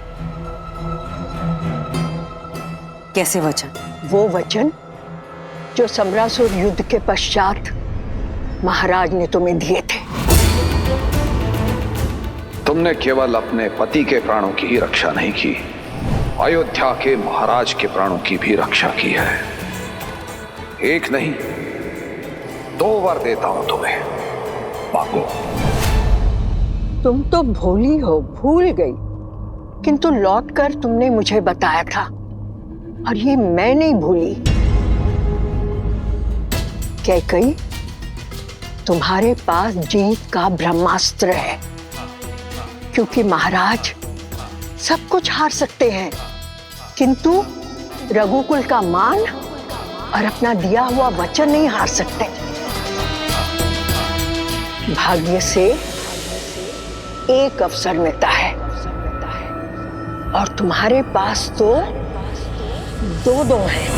कैसे वचन? वो वचन जो समरासुर युद्ध के पश्चात महाराज ने तुम्हें दिए थे। तुमने केवल अपने पति के प्राणों की ही रक्षा नहीं की, अयोध्या के महाराज के प्राणों की भी रक्षा की है। एक नहीं, 2 वर देता हूं तुम्हें, मांगो। तुम तो भोली हो, भूल गई। किंतु लौटकर तुमने मुझे बताया था, और ये मैं नहीं भूली। कैकेयी, तुम्हारे पास जीत का ब्रह्मास्त्र है, क्योंकि महाराज सब कुछ हार सकते हैं, किंतु रघुकुल का मान और अपना दिया हुआ वचन नहीं हार सकते। भाग्य से एक अवसर मिलता है, और तुम्हारे पास तो 2 हैं।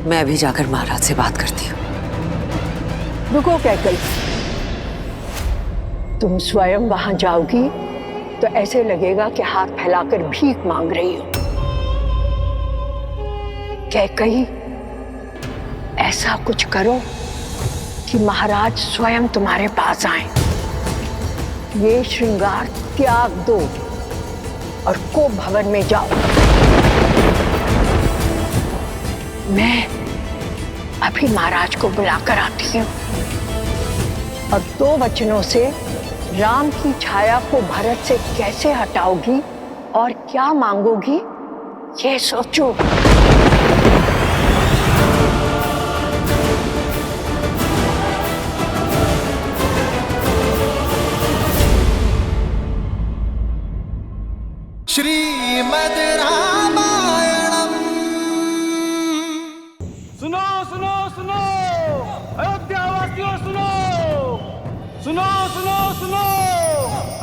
मैं अभी जाकर महाराज से बात करती हूँ। रुको कैकेयी, तुम स्वयं वहां जाओगी तो ऐसे लगेगा कि हाथ फैलाकर भीख मांग रही हो। कैकेयी, ऐसा कुछ करो कि महाराज स्वयं तुम्हारे पास आए। ये श्रृंगार त्याग दो, और को भवन में जाओ। मैं अभी महाराज को बुलाकर आती हूँ और 2 वचनों से राम की छाया को भरत से कैसे हटाओगी और क्या मांगोगी ये सोचो। श्रीमद् रामायणम। सुनो सुनो सुनो अयोध्या वासियों सुनो, सुनो सुनो सुनो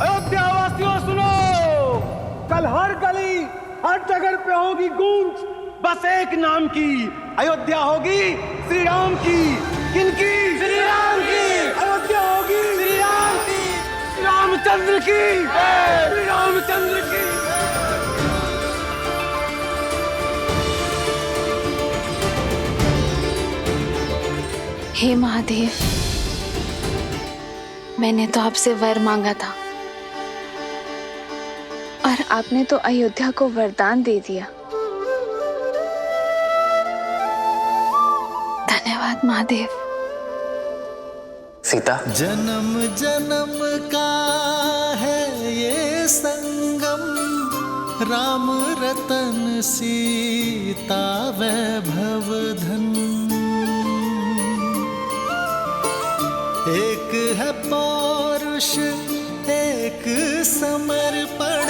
अयोध्या वासियों सुनो। कल हर गली हर जगह पे होगी गूंज बस एक नाम की, अयोध्या होगी श्री राम की। किनकी? श्री राम की। अयोध्या होगी श्री राम की, श्री रामचंद्र की, श्री रामचंद्र की। हे महादेव, मैंने तो आपसे वर मांगा था और आपने तो अयोध्या को वरदान दे दिया। धन्यवाद महादेव। सीता, जन्म जन्म का है ये संगम, राम रतन सीता वैभव धन। एक है पौरुष एक समर्पण,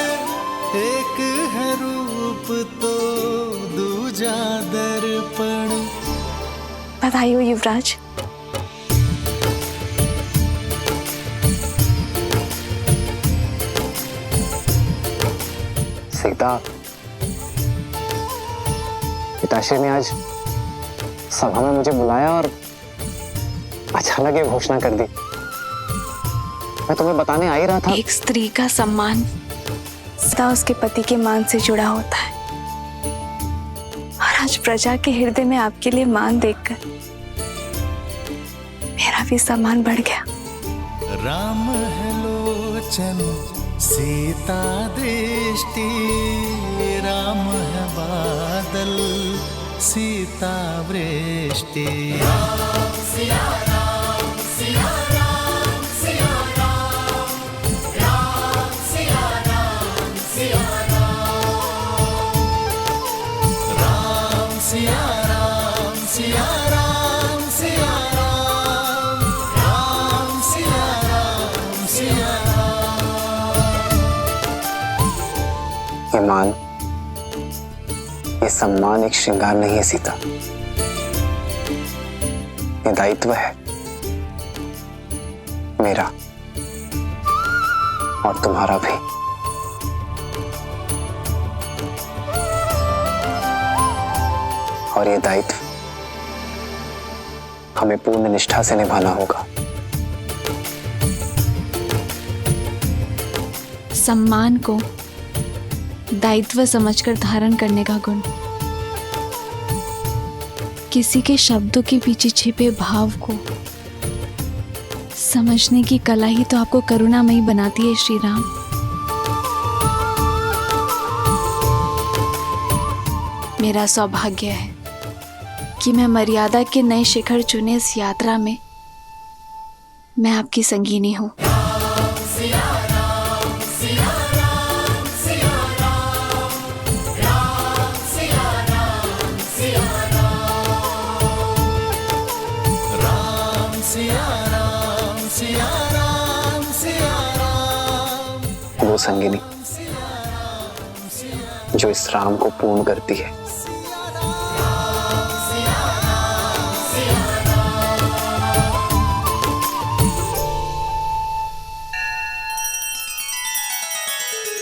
एक है रूप तो दूजा दर्पण। बधाई हो युवराज। सीता, पिताश्री ने आज सभा में मुझे बुलाया और अचानक ये घोषणा कर दी। मैं तुम्हें बताने आ ही रहा था। एक स्त्री का सम्मान सदा उसके पति के मान से जुड़ा होता है और आज प्रजा के हृदय में आपके लिए मान देखकर मेरा भी सम्मान बढ़ गया। राम है लोचन सीता दृष्टि, राम है बादल सीता वृष्टि। ये मान, ये सम्मान एक श्रृंगार नहीं है सीता, ये दायित्व है मेरा और तुम्हारा भी। और ये दायित्व हमें पूर्ण निष्ठा से निभाना होगा। सम्मान को दायित्व समझकर धारण करने का गुण, किसी के शब्दों के पीछे छिपे भाव को समझने की कला ही तो आपको करुणामयी बनाती है श्री राम। मेरा सौभाग्य है कि मैं मर्यादा के नए शिखर चुने इस यात्रा में मैं आपकी संगीनी हूँ। वो संगिनी जो इस राम को पूर्ण करती है।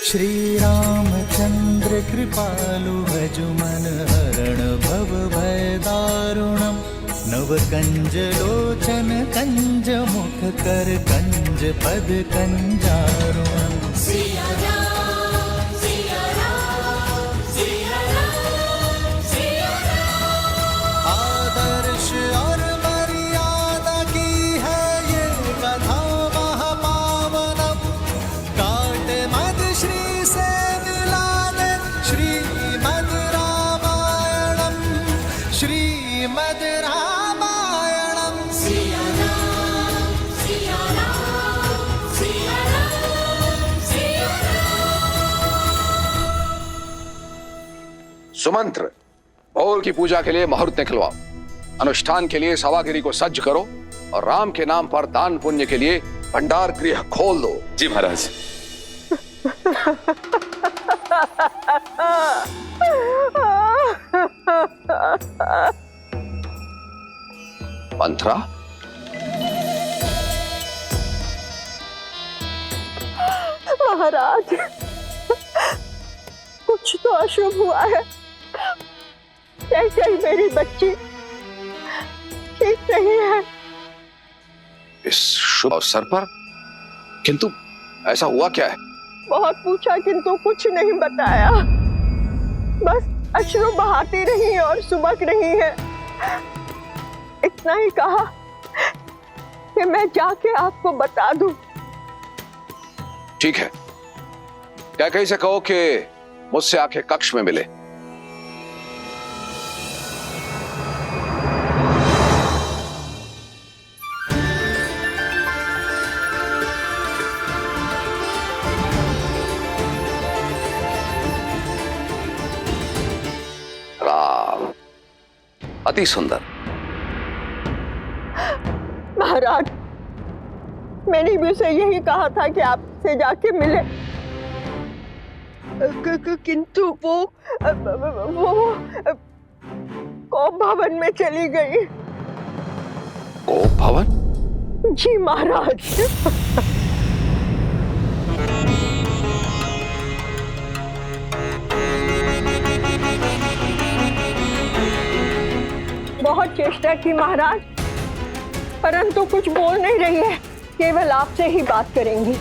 श्री रामचंद्र कृपालु भजु मन हरण भव भय दारुणम, नव कंज लोचन कंज मुख कर कंज पद कंजारुणम। सिया राम सिया राम सिया राम सिया राम। आदर्श और मर्यादा की है ये कथा महापावनम, काट मद श्री से मिला सुमंत्र, भोर की पूजा के लिए मुहूर्त निकलवाओ। अनुष्ठान के लिए सभागिरी को सज्ज करो और राम के नाम पर दान पुण्य के लिए भंडार गृह खोल दो। जी महाराज। मंत्रा, महाराज, कुछ तो अशुभ हुआ है। कैसे मेरी बच्ची ठीक नहीं है। इस शुभ अवसर पर? किंतु ऐसा हुआ क्या है? बहुत पूछा किंतु कुछ नहीं बताया। बस अश्रु बहाती रही और सुबक रही है। इतना ही कहा कि मैं जाके आपको बता दूं। ठीक है, कैकेयी से कहो कि मुझसे आके कक्ष में मिले। राम, अति सुंदर। महाराज, मैंने भी उसे यही कहा था कि आपसे जाके मिले, किंतु वो कोप भवन में चली गई। कोप भवन? जी महाराज। बहुत चेष्टा की महाराज, परंतु कुछ बोल नहीं रही है, केवल आपसे ही बात करेंगी।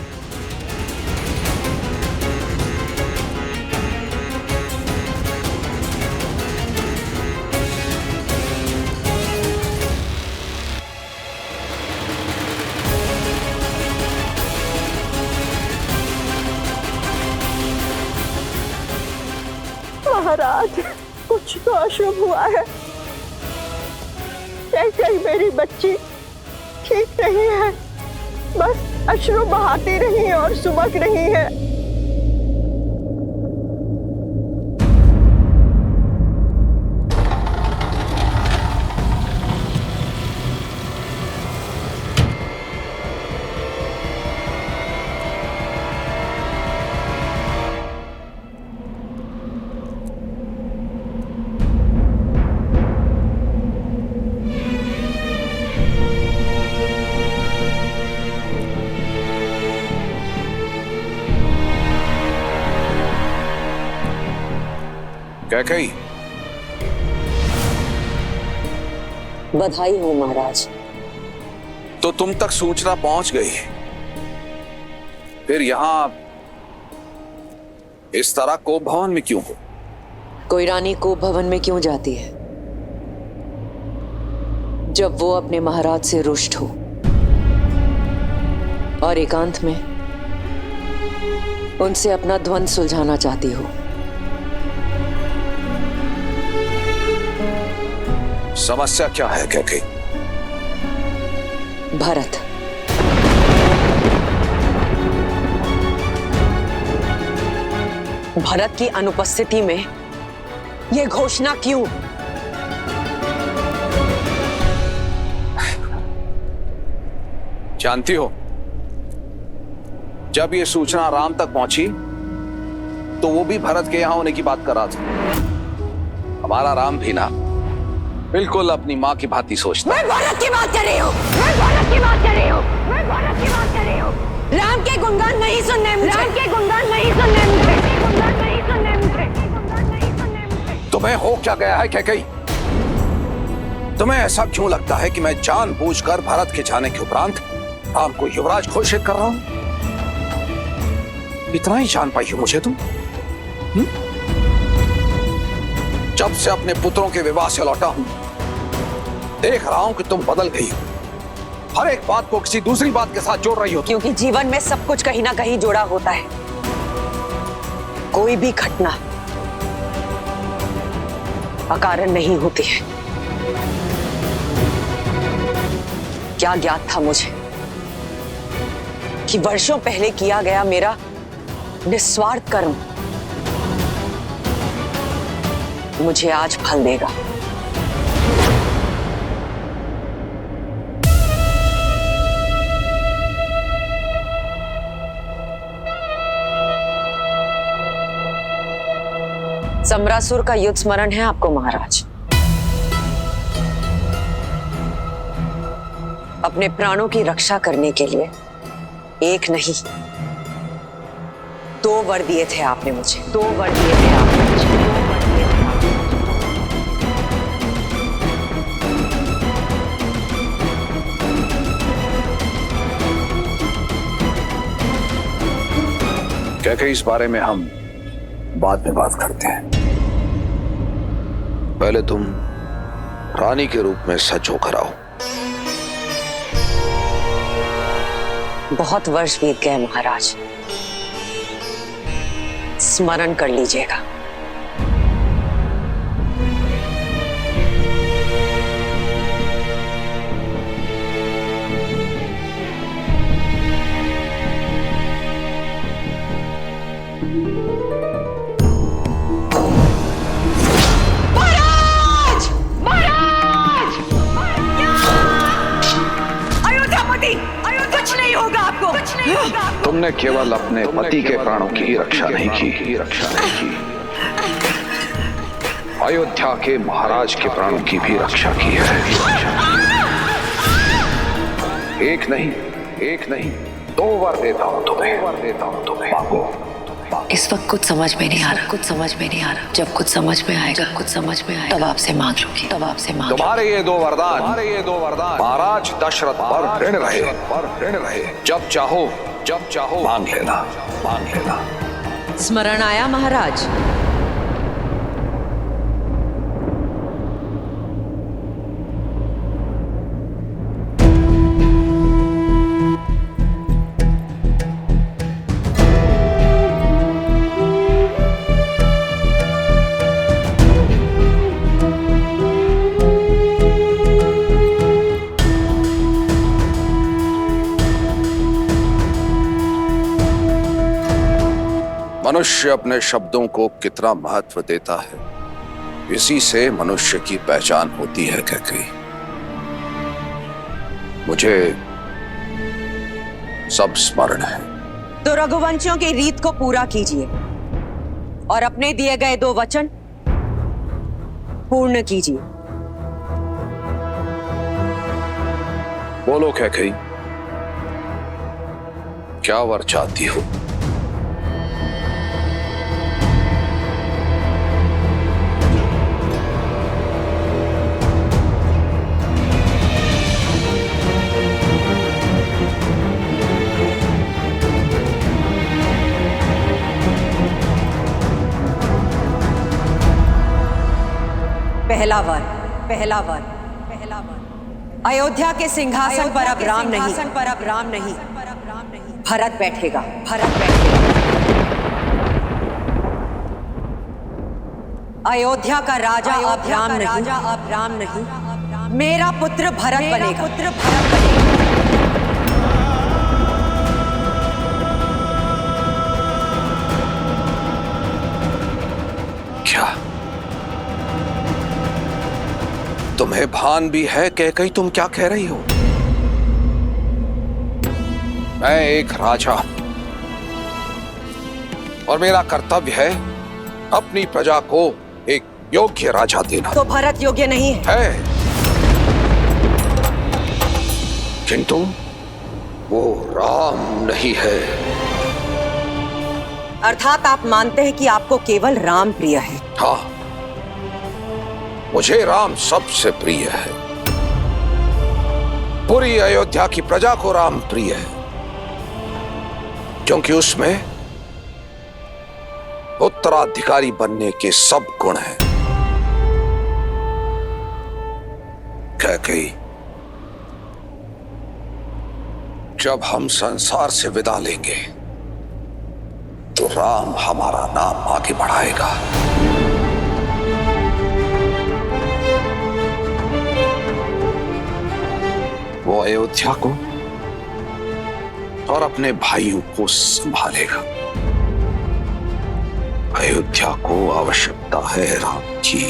महाराज, कुछ तो अशुभ हुआ है। कैसे मेरी बच्ची ठीक नहीं है। बस अश्रु बहाती रही और सुबक रही है। कैकेयी, बधाई हो महाराज। तो तुम तक सूचना पहुंच गई, फिर यहां इस तरह कोप भवन में क्यों हो? कोई रानी कोप भवन में क्यों जाती है जब वो अपने महाराज से रुष्ट हो और एकांत में उनसे अपना द्वंद्व सुलझाना चाहती हो। समस्या क्या है कैकेयी? भरत। भरत की अनुपस्थिति में यह घोषणा क्यों? जानती हो, जब ये सूचना राम तक पहुंची तो वो भी भरत के यहां होने की बात कर रहा था। हमारा राम भी ना बिल्कुल अपनी माँ की भांति सोचता। मैं भरत की बात कर रही हूँ। मैं भरत की बात कर रही हूँ। मैं भरत की बात कर रही हूँ। राम के गुणगान नहीं सुनने मुझे। राम के गुणगान नहीं सुनने मुझे। गुणगान नहीं सुनने मुझे। गुणगान नहीं सुनने मुझे। तुम्हें हो क्या गया है कैकेयी? तुम्हें ऐसा क्यों लगता है कि मैं जानबूझकर भरत के जाने के उपरांत राम को युवराज घोषित कर रहा हूं? इतना ही जान पाई हो मुझे तुम? जब से अपने पुत्रों के विवाह से लौटा हूं, देख रहा हूं कि तुम बदल गई हो। हर एक बात को किसी दूसरी बात के साथ जोड़ रही हो। क्योंकि जीवन में सब कुछ कहीं ना कहीं जोड़ा होता है। कोई भी घटना अकारण नहीं होती है। क्या ज्ञात था मुझे कि वर्षों पहले किया गया मेरा निस्वार्थ कर्म मुझे आज फल देगा। सम्रासुर का युद्ध स्मरण है आपको महाराज? अपने प्राणों की रक्षा करने के लिए एक नहीं 2 वर दिए थे आपने मुझे, 2 वर दिए थे आपने मुझे, 2 वर दिए थे आपने मुझे। क्या इस बारे में हम बाद में बात करते हैं। पहले तुम रानी के रूप में सच होकर आओ। बहुत वर्ष बीत गए महाराज, स्मरण कर लीजिएगा। तुमने केवल अपने पति के प्राणों की ही रक्षा नहीं की, अयोध्या के महाराज के प्राणों की भी रक्षा की है। एक नहीं 2 वर देता हूं तुम्हें, मांगो। इस वक्त कुछ समझ में नहीं आ रहा, जब कुछ समझ में आएगा, तब आपसे मांग लूंगी, तुम्हारे ये 2 वरदान महाराज दशरथ पर ऋण रहे। जब चाहो मांग लेना। स्मरण आया महाराज? मनुष्य अपने शब्दों को कितना महत्व देता है, इसी से मनुष्य की पहचान होती है। कैकेयी, मुझे सब स्मरण है। तो रघुवंशियों की रीत को पूरा कीजिए और अपने दिए गए 2 वचन पूर्ण कीजिए। बोलो कैकेयी, क्या वर चाहती हो? पहला वर अयोध्या के सिंहासन पर अब राम नहीं, भरत बैठेगा। अयोध्या का राजा अब राम नहीं, मेरा पुत्र भरत बनेगा। क्या तुम्हें भान भी है कैकेयी तुम क्या कह रही हो? मैं एक राजा और मेरा कर्तव्य है अपनी प्रजा को एक योग्य राजा देना। तो भरत योग्य नहीं है? किंतु वो राम नहीं है। अर्थात आप मानते हैं कि आपको केवल राम प्रिय है? हाँ, मुझे राम सबसे प्रिय है। पूरी अयोध्या की प्रजा को राम प्रिय है, क्योंकि उसमें उत्तराधिकारी बनने के सब गुण हैं। कैकेयी, जब हम संसार से विदा लेंगे तो राम हमारा नाम आगे बढ़ाएगा। वो अयोध्या को और अपने भाइयों को संभालेगा। अयोध्या को आवश्यकता है राम की,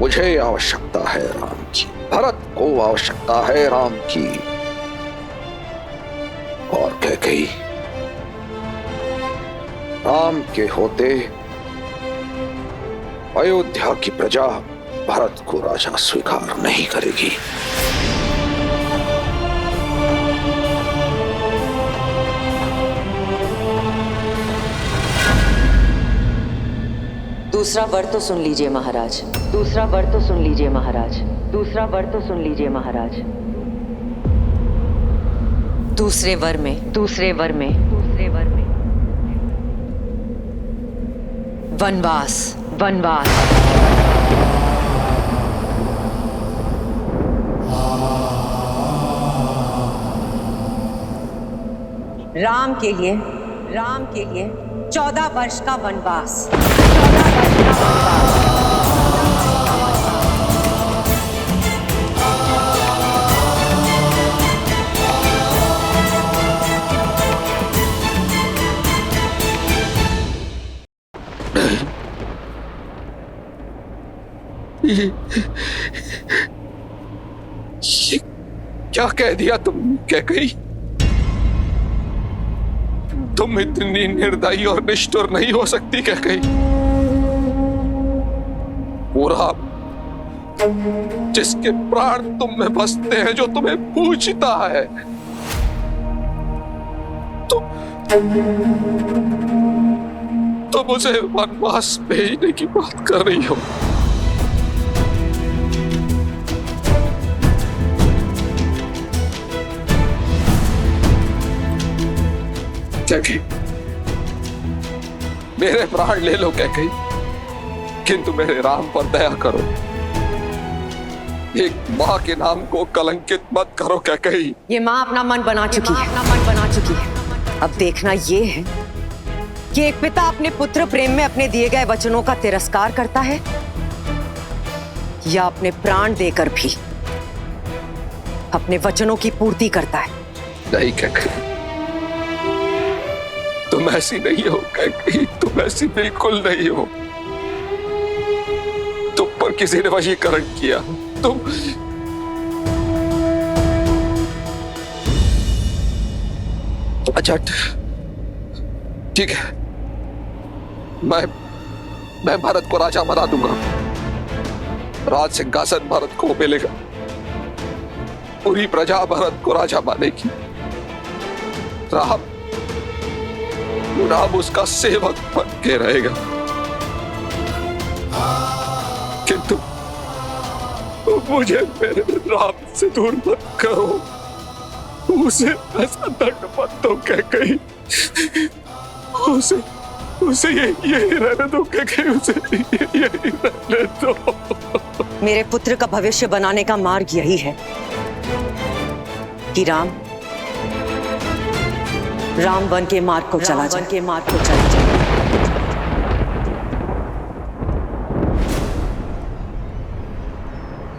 मुझे आवश्यकता है राम की, भरत को आवश्यकता है राम की। और कैकेयी राम के होते अयोध्या की प्रजा भरत को राजा स्वीकार नहीं करेगी। दूसरा वर तो सुन लीजिए महाराज, दूसरा वर तो सुन लीजिए महाराज, दूसरा वर तो सुन लीजिए महाराज। दूसरे वर में, दूसरे वर में, दूसरे वर में वनवास, वनवास। राम के लिए, राम के लिए 14 वर्ष का वनवास, 14 वर्ष का वनवास। ये क्या कह दिया तुम कैकेयी? तुम इतनी निर्दयी और निष्ठुर नहीं हो सकती कैकेयी। पूरा जिसके प्राण तुम में बसते हैं, जो तुम्हें पूछता है, तुम उसे वनवास भेजने की बात कर रही हो। कैकेयी, मेरे प्राण ले लो कैकेयी, किंतु मेरे राम पर दया करो। एक माँ के नाम को कलंकित मत करो कैकेयी। ये माँ अपना मन बना चुकी है, अपना मन बना चुकी है। अब देखना ये है कि एक पिता अपने पुत्र प्रेम में अपने दिए गए वचनों का तिरस्कार करता है या अपने प्राण देकर भी अपने वचनों की पूर्ति करता है। नहीं कैकेयी, तुम ऐसी नहीं हो कैकेयी, तुम ऐसी बिल्कुल नहीं हो। तुम पर किसी ने वशीकरण किया। तुम अच्छा ठीक है, मैं भरत को राजा बना दूंगा। राज सिंहासन भरत को मिलेगा, पूरी प्रजा भरत को राजा मानेगी। राम उसका सेवक बन के रहेगा। किंतु मुझे मेरे राम से दूर मत करो, उसे ऐसा दंड मत दो कैकेयी। उसे यही रहने दो कैकेयी, उसे यही रहने दो। मेरे पुत्र का भविष्य बनाने का मार्ग यही है कि राम वन के मार्ग को चला जाए, के मार्ग को चला जाए।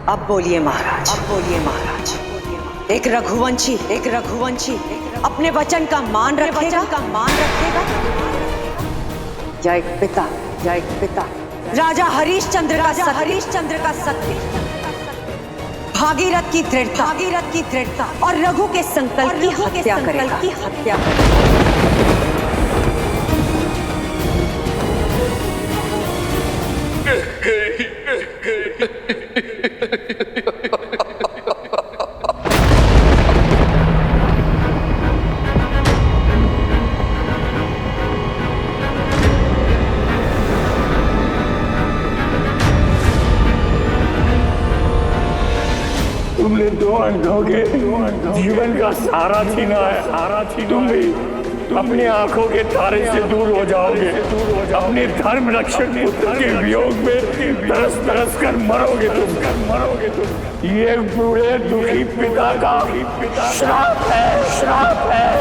अब बोलिए महाराज, अब बोलिए महाराज। एक रघुवंशी अपने वचन का मान रखेगा, या एक पिता राजा हरिश्चंद्र का सत्य, भागीरथ की दृढ़ता और रघु के संकल्प की हत्या करेगा। तुमने दो अंधों के जीवन का सहारा छीना है। तुम भी अपनी आंखों के तारे से दूर हो जाओगे। अपने धर्म रक्षक पुत्र के वियोग में तरस कर मरोगे तुम। ये बूढ़े दुखी पिता का श्राप है।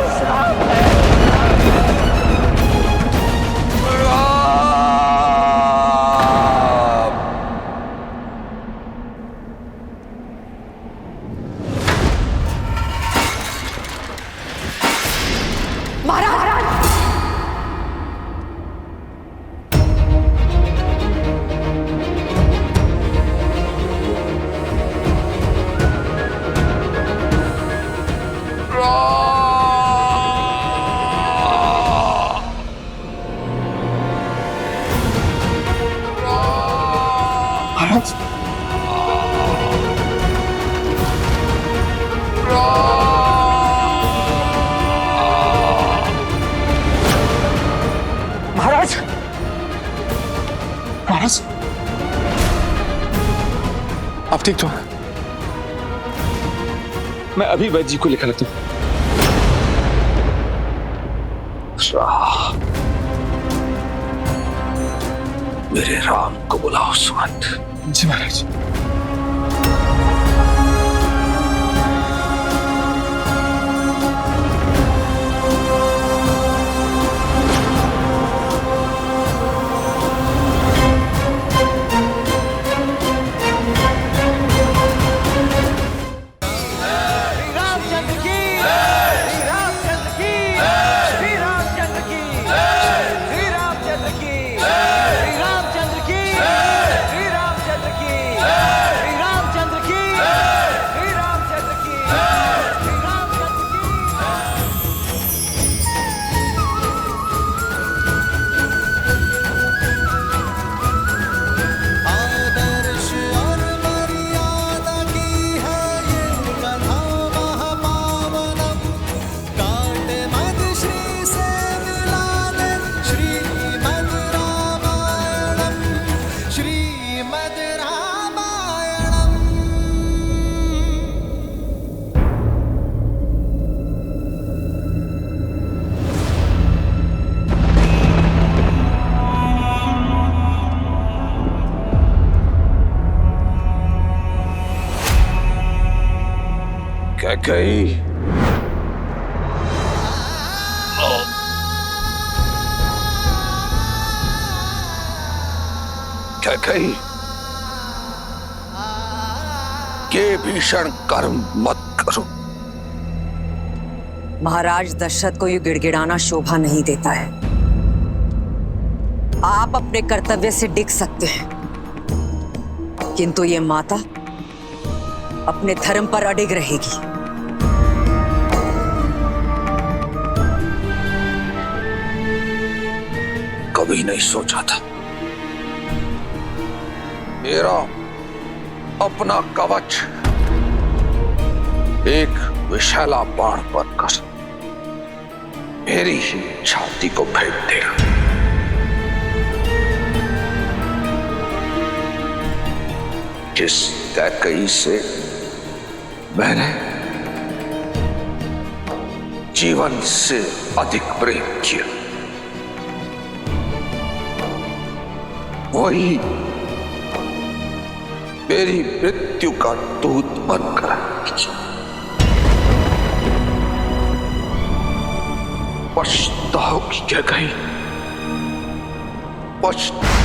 आप ठीक तो हैं? मैं अभी वैद्य जी को लिखा लेता हूँ। मेरे राम को बुलाओ सुमंत। जी महाराज। कैकेयी, कैकेयी, ये भीषण कर्म मत करो। महाराज दशरथ को ये गिड़गिड़ाना शोभा नहीं देता है। आप अपने कर्तव्य से डिग सकते हैं, किंतु ये माता अपने धर्म पर अडिग रहेगी। कभी नहीं सोचा था मेरा अपना कवच एक विशाला बाण बनकर मेरी ही छाती को भेद देगा। जिस कैकेयी से मैंने जीवन से अधिक प्रेम किया, वही मेरी मृत्यु का दूत बनकर पछताओगी क्या कहीं, पछताओगी।